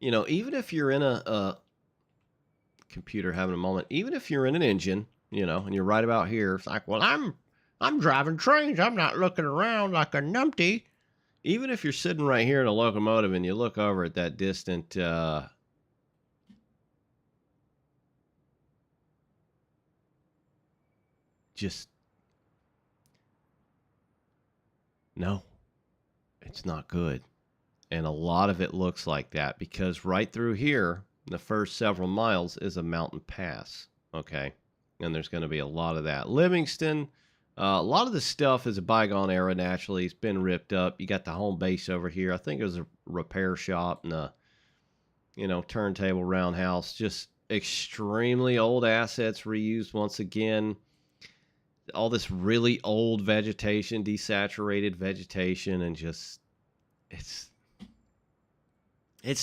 you know, even if you're in a computer having a moment, even if you're in an engine, you know, and you're right about here, it's like, well, I'm driving trains. I'm not looking around like a numpty. Even if you're sitting right here in a locomotive and you look over at that distant, just, no, it's not good. And a lot of it looks like that because right through here, the first several miles is a mountain pass. Okay. And there's going to be a lot of that. Livingston, a lot of the stuff is a bygone era. Naturally, it's been ripped up. You got the home base over here. I think it was a repair shop and a, you know, turntable roundhouse. Just extremely old assets reused once again. All this really old vegetation, desaturated vegetation, and just it's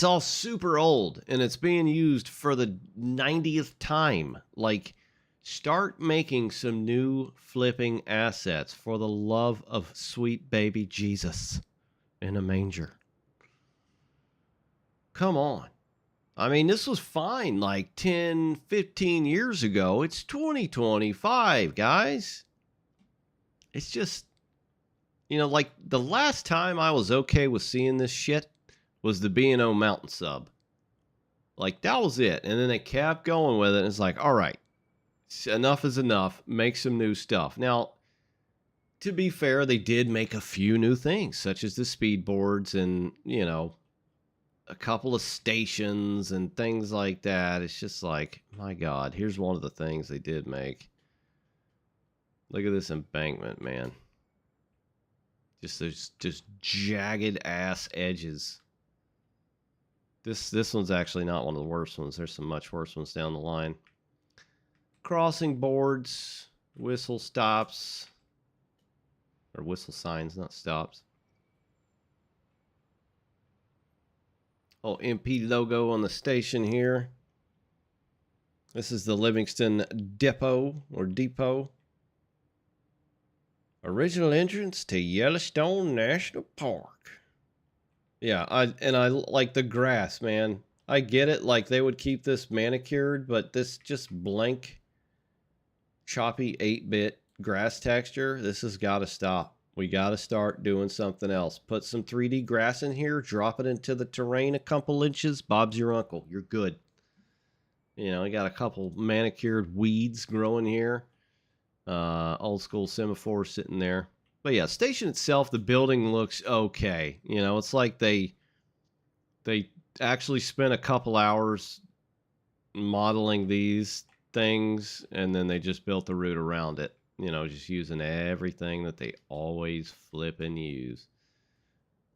all super old, and it's being used for the 90th time. Like, start making some new flipping assets for the love of sweet baby Jesus in a manger. Come on. I mean, this was fine like 10, 15 years ago. It's 2025, guys. It's just, you know, like the last time I was okay with seeing this shit was the B&O Mountain Sub. Like, that was it. And then they kept going with it. And it's like, all right, enough is enough. Make some new stuff. Now, to be fair, they did make a few new things, such as the speed boards and, you know, a couple of stations and things like that. It's just like, my God, here's one of the things they did make. Look at this embankment, man. There's just jagged ass edges. This one's actually not one of the worst ones. There's some much worse ones down the line. Crossing boards, whistle stops, or whistle signs, not stops. Oh, MP logo on the station here. This is the Livingston Depot or Depot. Original entrance to Yellowstone National Park. Yeah, I like the grass, man. I get it. Like, they would keep this manicured, but this just blank, choppy 8-bit grass texture, this has got to stop. We got to start doing something else. Put some 3D grass in here, drop it into the terrain a couple inches. Bob's your uncle. You're good. You know, we got a couple manicured weeds growing here. Old school semaphore sitting there. But yeah, station itself, the building looks okay. You know, it's like they actually spent a couple hours modeling these things, and then they just built the route around it. You know, just using everything that they always flip and use.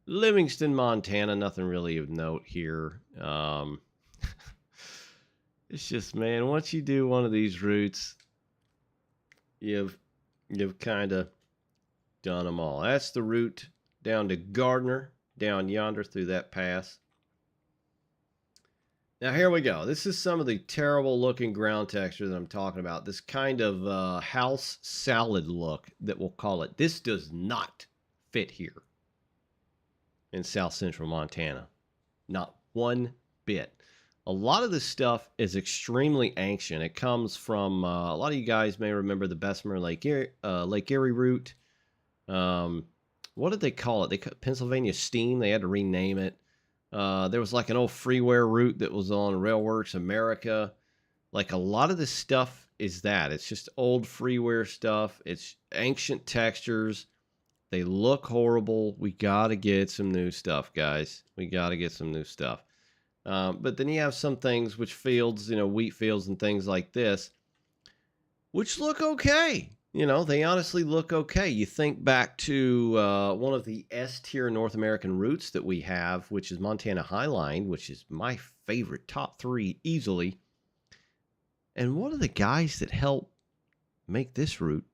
Livingston, Montana, nothing really of note here. It's just, man, once you do one of these routes, you've kind of done them all. That's the route down to Gardner, down yonder through that pass. Now here we go. This is some of the terrible looking ground texture that I'm talking about. This kind of house salad look that we'll call it. This does not fit here in South Central Montana. Not one bit. A lot of this stuff is extremely ancient. It comes from, a lot of you guys may remember the Bessemer Lake Erie route. What did they call it? Pennsylvania Steam. They had to rename it. There was like an old freeware route that was on Railworks America. Like a lot of this stuff is that. It's just old freeware stuff. It's ancient textures. They look horrible. We got to get some new stuff, guys. We got to get some new stuff. But then you have some things, which fields, you know, wheat fields and things like this, which look okay. You know, they honestly look okay. You think back to one of the S-tier North American routes that we have, which is Montana Highline, which is my favorite, top 3 easily. And one of the guys that helped make this route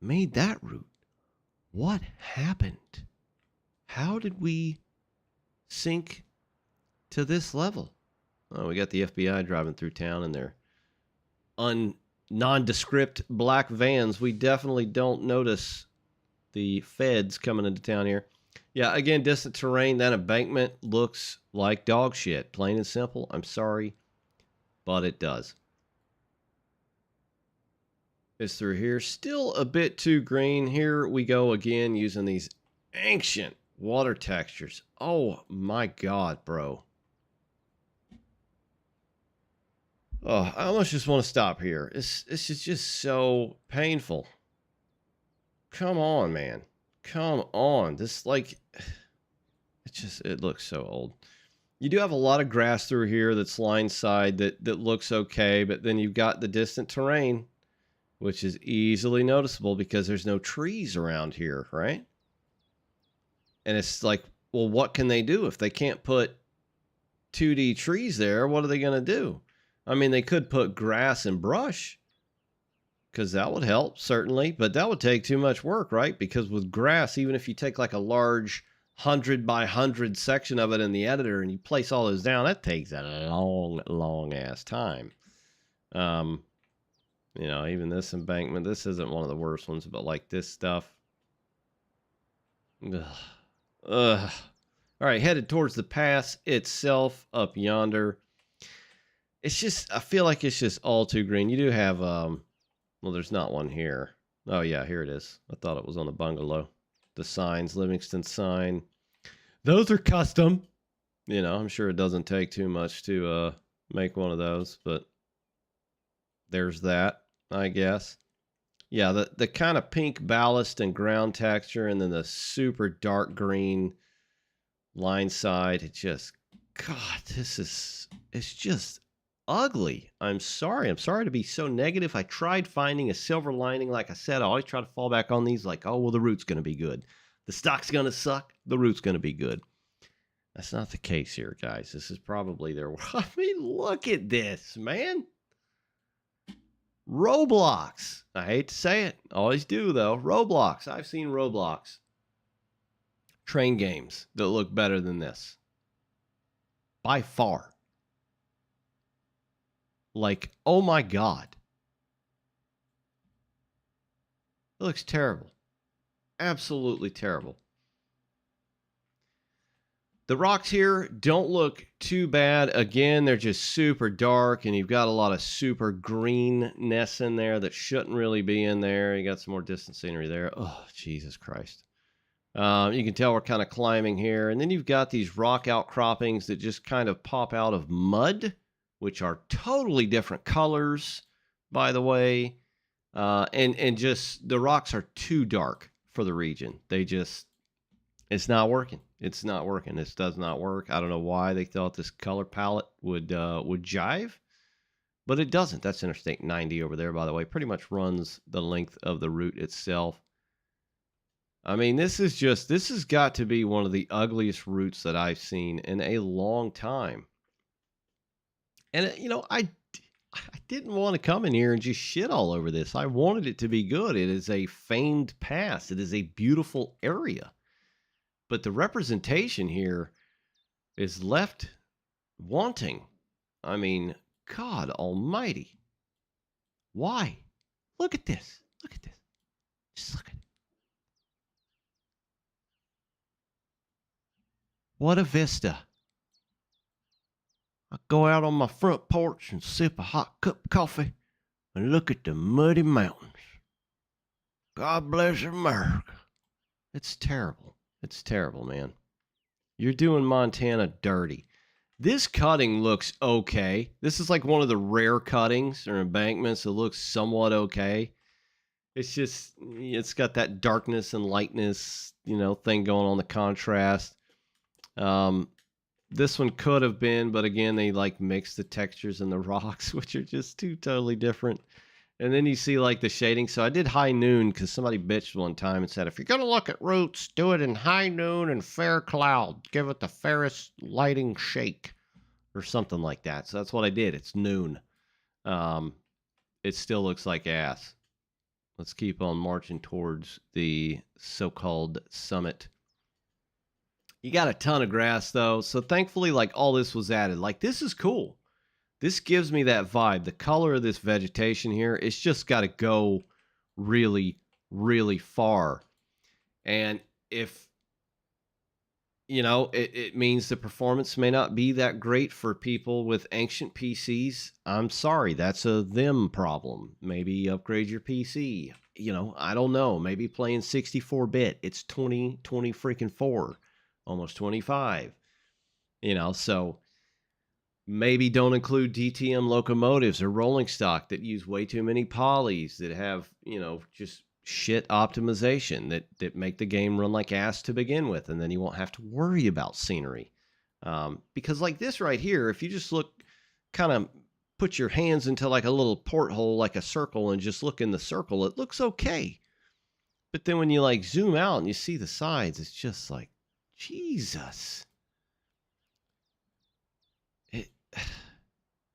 made that route. What happened? How did we sink to this level? Oh, we got the FBI driving through town in their nondescript black vans. We definitely don't notice the feds coming into town here. Yeah, again, distant terrain. That embankment looks like dog shit. Plain and simple. I'm sorry, but it does. It's through here. Still a bit too green. Here we go again using these ancient water textures. Oh my God, bro. Oh, I almost just want to stop here. It's just so painful. Come on, man. Come on. This, like, it looks so old. You do have a lot of grass through here that's line side that looks okay, but then you've got the distant terrain, which is easily noticeable because there's no trees around here, right? And it's like, well, what can they do if they can't put 2D trees there? What are they going to do? I mean, they could put grass and brush, because that would help, certainly, but that would take too much work, right? Because with grass, even if you take like a large 100 by 100 section of it in the editor and you place all those down, that takes a long ass time. You know, even this embankment, this isn't one of the worst ones, but like this stuff. Ugh. All right, headed towards the pass itself up yonder. It's just, I feel like it's just all too green. You do have, well, there's not one here. Oh, yeah, here it is. I thought it was on the bungalow. The signs, Livingston sign. Those are custom. You know, I'm sure it doesn't take too much to make one of those, but there's that, I guess. Yeah, the kind of pink ballast and ground texture, and then the super dark green line side. It just, God, it's just ugly. I'm sorry to be so negative. I tried finding a silver lining. Like I said, I always try to fall back on these like, oh, well, the route's going to be good. The stock's going to suck. The route's going to be good. That's not the case here, guys. This is probably their, I mean, look at this, man. Roblox. I hate to say it. Always do, though. Roblox. I've seen Roblox train games that look better than this. By far. Like, oh my God. It looks terrible. Absolutely terrible. The rocks here don't look too bad. Again, they're just super dark, and you've got a lot of super greenness in there that shouldn't really be in there. You got some more distant scenery there. Oh, Jesus Christ. You can tell we're kind of climbing here. And then you've got these rock outcroppings that just kind of pop out of mud, which are totally different colors, by the way. And just the rocks are too dark for the region. It's not working. It's not working. This does not work. I don't know why they thought this color palette would jive, but it doesn't. That's Interstate 90 over there, by the way. Pretty much runs the length of the route itself. I mean, this has got to be one of the ugliest routes that I've seen in a long time. And I didn't want to come in here and just shit all over this. I wanted it to be good. It is a famed pass. It is a beautiful area. But the representation here is left wanting. I mean, God almighty. Why? Look at this. Look at this. Just look at it. What a vista. I go out on my front porch and sip a hot cup of coffee and look at the muddy mountains. God bless America. It's terrible. It's terrible, man. You're doing Montana dirty. This cutting looks okay. This is like one of the rare cuttings or embankments that looks somewhat okay. It's got that darkness and lightness, thing going on, the contrast. This one could have been, but again, they like mix the textures and the rocks, which are just two totally different. And then you see like the shading. So I did high noon because somebody bitched one time and said, if you're going to look at roots, do it in high noon and fair cloud. Give it the fairest lighting shake or something like that. So that's what I did. It's noon. It still looks like ass. Let's keep on marching towards the so-called summit. You got a ton of grass though. So thankfully, like all this was added. Like this is cool. This gives me that vibe. The color of this vegetation here, it's just got to go really, really far. And if, it means the performance may not be that great for people with ancient PCs, I'm sorry. That's a them problem. Maybe upgrade your PC. I don't know. Maybe playing 64-bit. It's 20 freaking 4, almost 25. So maybe don't include DTM locomotives or rolling stock that use way too many polys, that have, just shit optimization that make the game run like ass to begin with. And then you won't have to worry about scenery. Because like this right here, if you just look, kind of put your hands into like a little porthole, like a circle, and just look in the circle, it looks okay. But then when you like zoom out and you see the sides, it's just like, Jesus.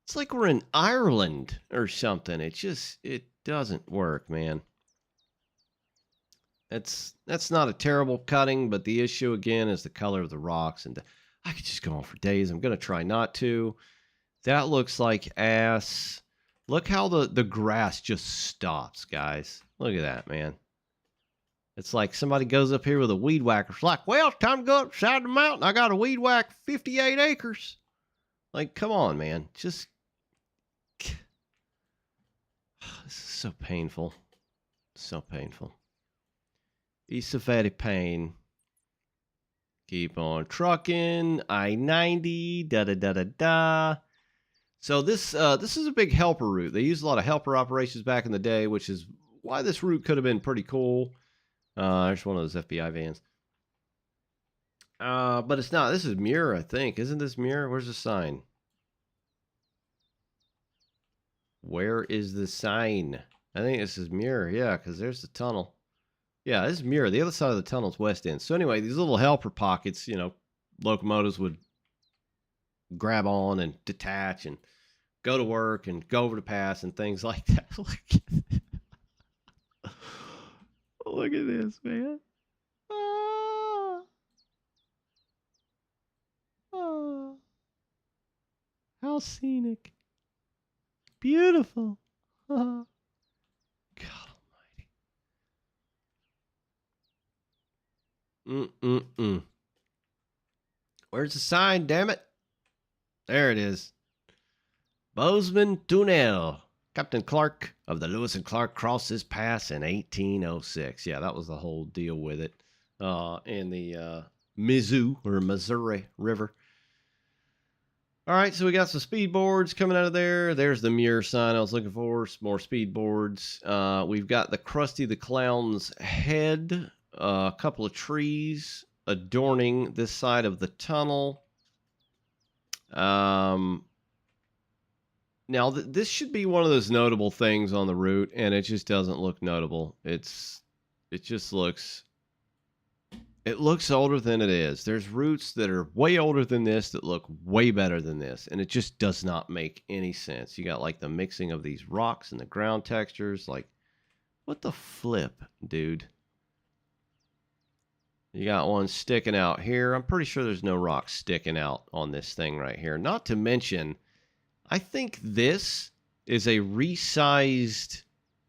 It's like we're in Ireland or something. It doesn't work, man. That's not a terrible cutting, but the issue again is the color of the rocks, and I could just go on for days. I'm gonna try not to. That looks like ass. Look how the grass just stops, guys. Look at that, man. It's like somebody goes up here with a weed whacker. It's like, well, it's time to go upside the mountain. I got a weed whack 58 acres. Like, come on, man. Just, this is so painful. So painful. It's a very pain. Keep on trucking. I-90. Da-da-da-da-da. So this is a big helper route. They used a lot of helper operations back in the day, which is why this route could have been pretty cool. There's one of those FBI vans. But it's not. This is Muir, I think. Isn't this Muir? Where's the sign? Where is the sign? I think this is Muir. Yeah, because there's the tunnel. Yeah, this is Muir. The other side of the tunnel is West End. So anyway, these little helper pockets, locomotives would grab on and detach and go to work and go over the pass and things like that. Look at this, man. How scenic. Beautiful. God almighty. Where's the sign, damn it? There it is. Bozeman Tunnel. Captain Clark of the Lewis and Clark crossed this pass in 1806. Yeah, that was the whole deal with it. In the Missouri River. All right, so we got some speed boards coming out of there. There's the Muir sign I was looking for. Some more speed boards. We've got the Krusty the Clown's head. A couple of trees adorning this side of the tunnel. Now, this should be one of those notable things on the route, and it just doesn't look notable. It just looks... It looks older than it is. There's routes that are way older than this that look way better than this, and it just does not make any sense. You got, like, the mixing of these rocks and the ground textures. Like, what the flip, dude? You got one sticking out here. I'm pretty sure there's no rocks sticking out on this thing right here. Not to mention... I think this is a resized...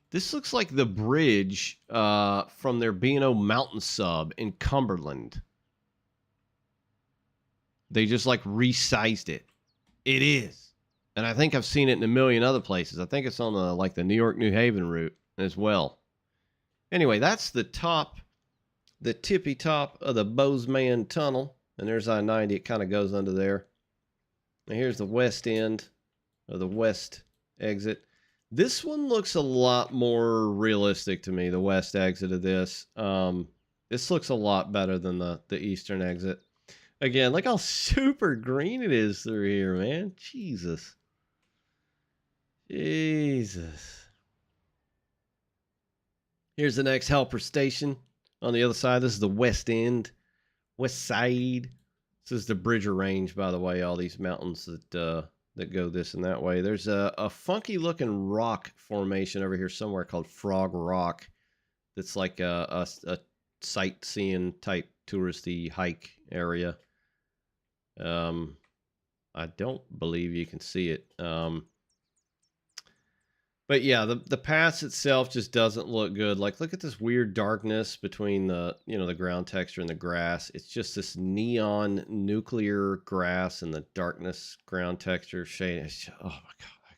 This looks like the bridge from their B&O Mountain Sub in Cumberland. They just, like, resized it. It is. And I think I've seen it in a million other places. I think it's on the, like, the New York-New Haven route as well. Anyway, that's the top, the tippy top of the Bozeman Tunnel. And there's I-90. It kind of goes under there. And here's the west end. Or the west exit. This one looks a lot more realistic to me, the west exit of this. This looks a lot better than the eastern exit. Again, look how super green it is through here, man. Jesus. Jesus. Here's the next helper station on the other side. This is the west end. West side. This is the Bridger Range, by the way, all these mountains that go this and that way. There's a funky looking rock formation over here somewhere called Frog Rock. That's like a sightseeing type touristy hike area. I don't believe you can see it. But yeah, the pass itself just doesn't look good. Like, look at this weird darkness between the, the ground texture and the grass. It's just this neon nuclear grass and the darkness ground texture shade. Oh my God.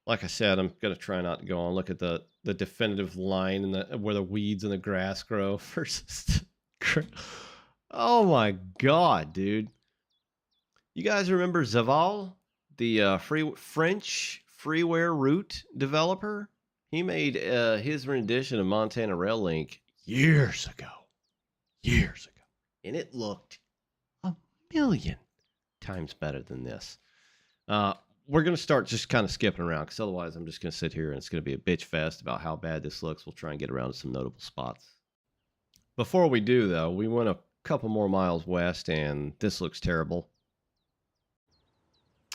Like I said, I'm going to try not to go on. Look at the definitive line and where the weeds and the grass grow versus oh my God, dude. You guys remember Zaval, the French freeware route developer? He made his rendition of Montana Rail Link years ago. And it looked a million times better than this. We're going to start just kind of skipping around, because otherwise I'm just going to sit here and it's going to be a bitch fest about how bad this looks. We'll try and get around to some notable spots. Before we do, though, we went a couple more miles west, and this looks terrible.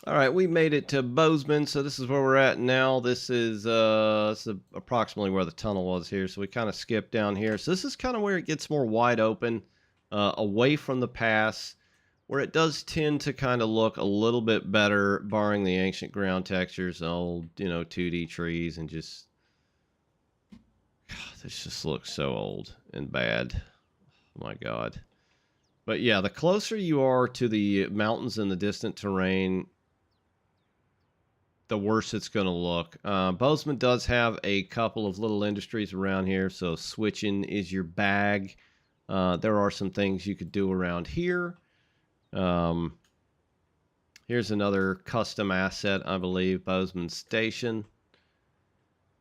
All right, we made it to Bozeman, so this is where we're at now. This is approximately where the tunnel was here, so we kind of skipped down here. So this is kind of where it gets more wide open, away from the pass, where it does tend to kind of look a little bit better, barring the ancient ground textures, old, 2D trees, and just... God, this just looks so old and bad. Oh my God. But yeah, the closer you are to the mountains and the distant terrain, the worse it's going to look. Bozeman does have a couple of little industries around here, so switching is your bag. There are some things you could do around here. Here's another custom asset, I believe, Bozeman Station,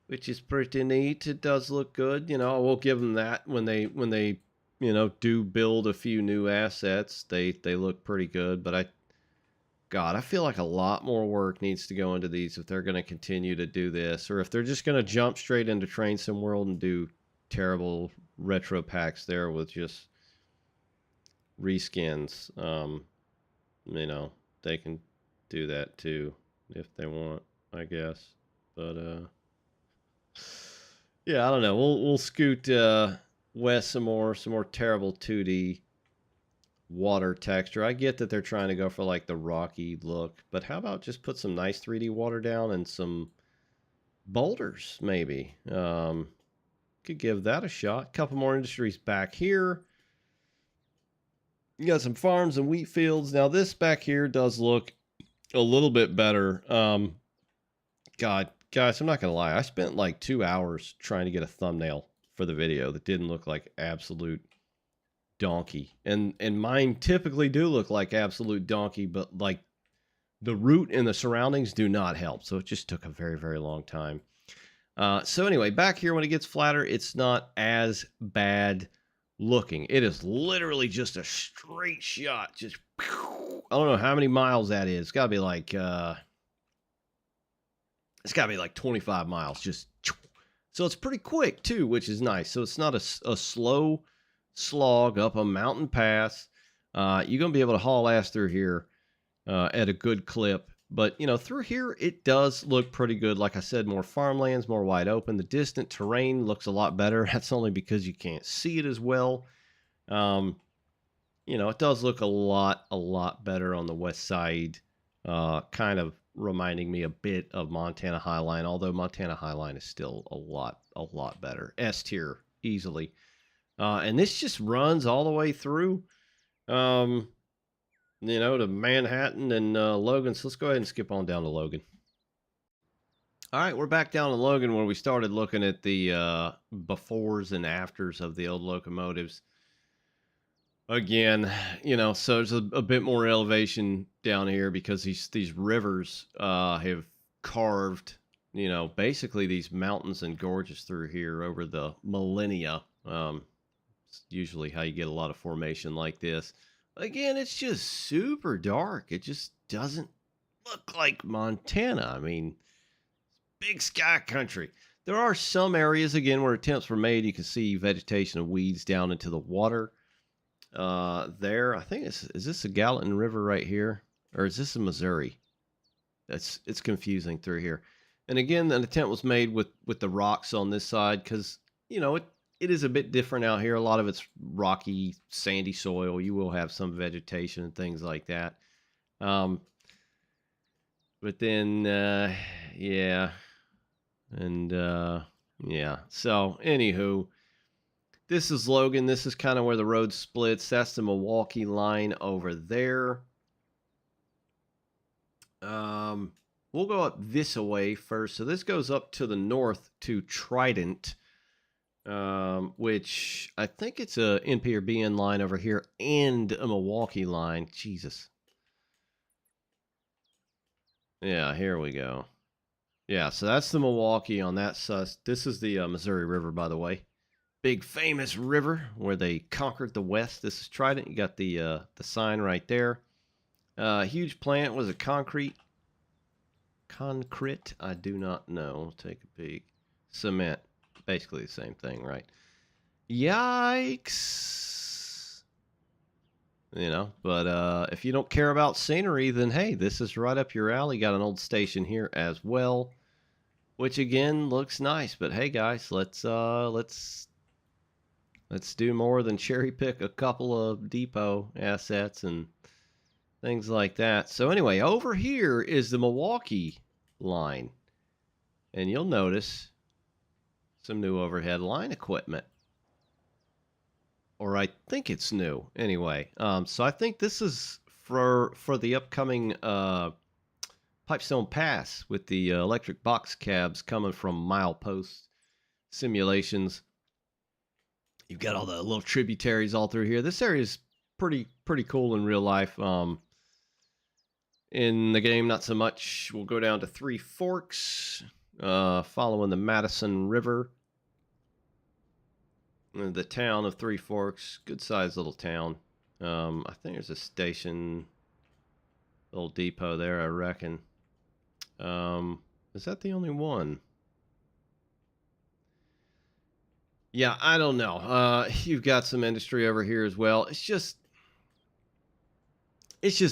which is pretty neat. It does look good. I will give them that when they do build a few new assets. They look pretty good, but God, I feel like a lot more work needs to go into these if they're going to continue to do this, or if they're just going to jump straight into Train Sim World and do terrible retro packs there with just reskins. They can do that too if they want, I guess. But yeah, I don't know. We'll scoot west some more terrible 2D water texture. I get that they're trying to go for like the rocky look, but how about just put some nice 3D water down and some boulders maybe? Could give that a shot. Couple more industries back here. You got some farms and wheat fields. Now this back here does look a little bit better. God, guys, I'm not gonna lie. I spent like 2 hours trying to get a thumbnail for the video that didn't look like absolute donkey. And mine typically do look like absolute donkey, but like the route and the surroundings do not help. So it just took a very, very long time. So anyway, back here when it gets flatter, it's not as bad looking. It is literally just a straight shot. Just, I don't know how many miles that is. It's gotta be like, it's gotta be like 25 miles. Just, so it's pretty quick too, which is nice. So it's not a slow slog up a mountain pass. You're gonna be able to haul ass through here at a good clip. But, you know, through here, it does look pretty good. Like I said, more farmlands, more wide open. The distant terrain looks a lot better. That's only because you can't see it as well. You know, it does look a lot better on the west side. Kind of reminding me a bit of Montana Highline, although Montana Highline is still a lot better. S tier, easily. And this just runs all the way through. You know, to Manhattan and Logan. So let's go ahead and skip on down to Logan. All right, we're back down to Logan where we started looking at the befores and afters of the old locomotives. Again, you know, so there's a bit more elevation down here because these rivers have carved, you know, basically these mountains and gorges through here over the millennia. It's usually how you get a lot of formation like this. Again, it's just super dark. It just doesn't look like Montana. I mean, big sky country. There are some areas, again, where attempts were made. You can see vegetation of weeds down into the water. There, I think is this the Gallatin River right here? Or is this the Missouri? It's confusing through here. And again, an attempt was made with the rocks on this side because, you know, it is a bit different out here. A lot of it's rocky, sandy soil. You will have some vegetation and things like that. But then, yeah. And, yeah. So, anywho, this is Logan. This is kind of where the road splits. That's the Milwaukee line over there. We'll go up this way first. So this goes up to the north to Trident. Which I think it's a NP or BN line over here and a Milwaukee line. Jesus. Yeah, here we go. Yeah, so that's the Milwaukee on that sus. This is the Missouri River, by the way. Big famous river where they conquered the West. This is Trident. You got the sign right there. Huge plant. Was it concrete? Concrete? I do not know. Take a peek. Cement. Basically the same thing, right? Yikes. You know, but if you don't care about scenery, then hey, this is right up your alley. Got an old station here as well, which again looks nice. But hey, guys, let's do more than cherry pick a couple of depot assets and things like that. So anyway, over here is the Milwaukee line, and you'll notice some new overhead line equipment, or I think it's new anyway. So I think this is for the upcoming Pipestone Pass with the electric box cabs coming from milepost simulations. You've got all the little tributaries all through here. This area is pretty cool in real life. In the game, not so much. We'll go down to Three Forks. Following the Madison River. The town of Three Forks, good sized little town. I think there's a station, little depot there, I reckon. Is that the only one? Yeah, I don't know. You've got some industry over here as well. It's just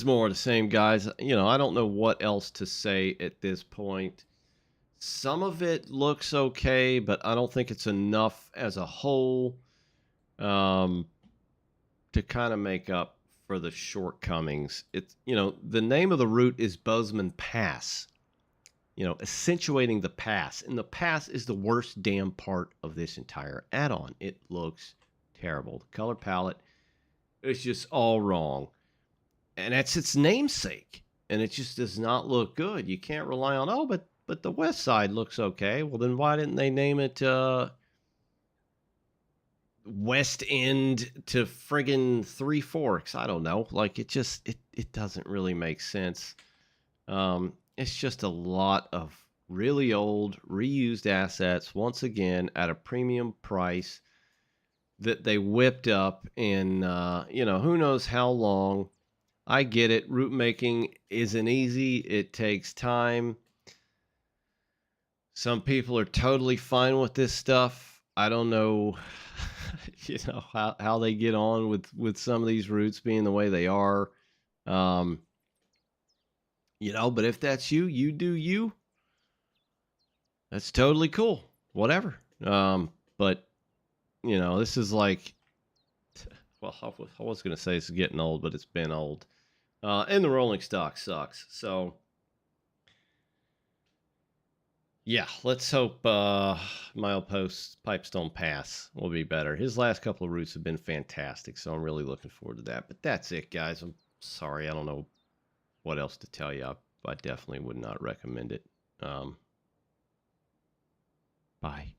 more of the same, guys. You know, I don't know what else to say at this point. Some of it looks okay, but I don't think it's enough as a whole to kind of make up for the shortcomings. It's, you know, the name of the route is Bozeman Pass. You know, accentuating the pass. And the pass is the worst damn part of this entire add-on. It looks terrible. The color palette It's just all wrong. And that's its namesake. And it just does not look good. You can't rely on, oh, but the west side looks okay. Well, then why didn't they name it West End to friggin' Three Forks? I don't know. Like it doesn't really make sense. It's just a lot of really old, reused assets once again at a premium price that they whipped up in who knows how long. I get it. Route making isn't easy. It takes time. Some people are totally fine with this stuff. I don't know, how they get on with some of these routes being the way they are. Um, but if that's you, you do you. That's totally cool. Whatever. But this is like, well, I was going to say it's getting old, but it's been old. And the rolling stock sucks. So, yeah, let's hope Milepost Pipestone Pass will be better. His last couple of routes have been fantastic, so I'm really looking forward to that. But that's it, guys. I'm sorry. I don't know what else to tell you. I definitely would not recommend it. Bye.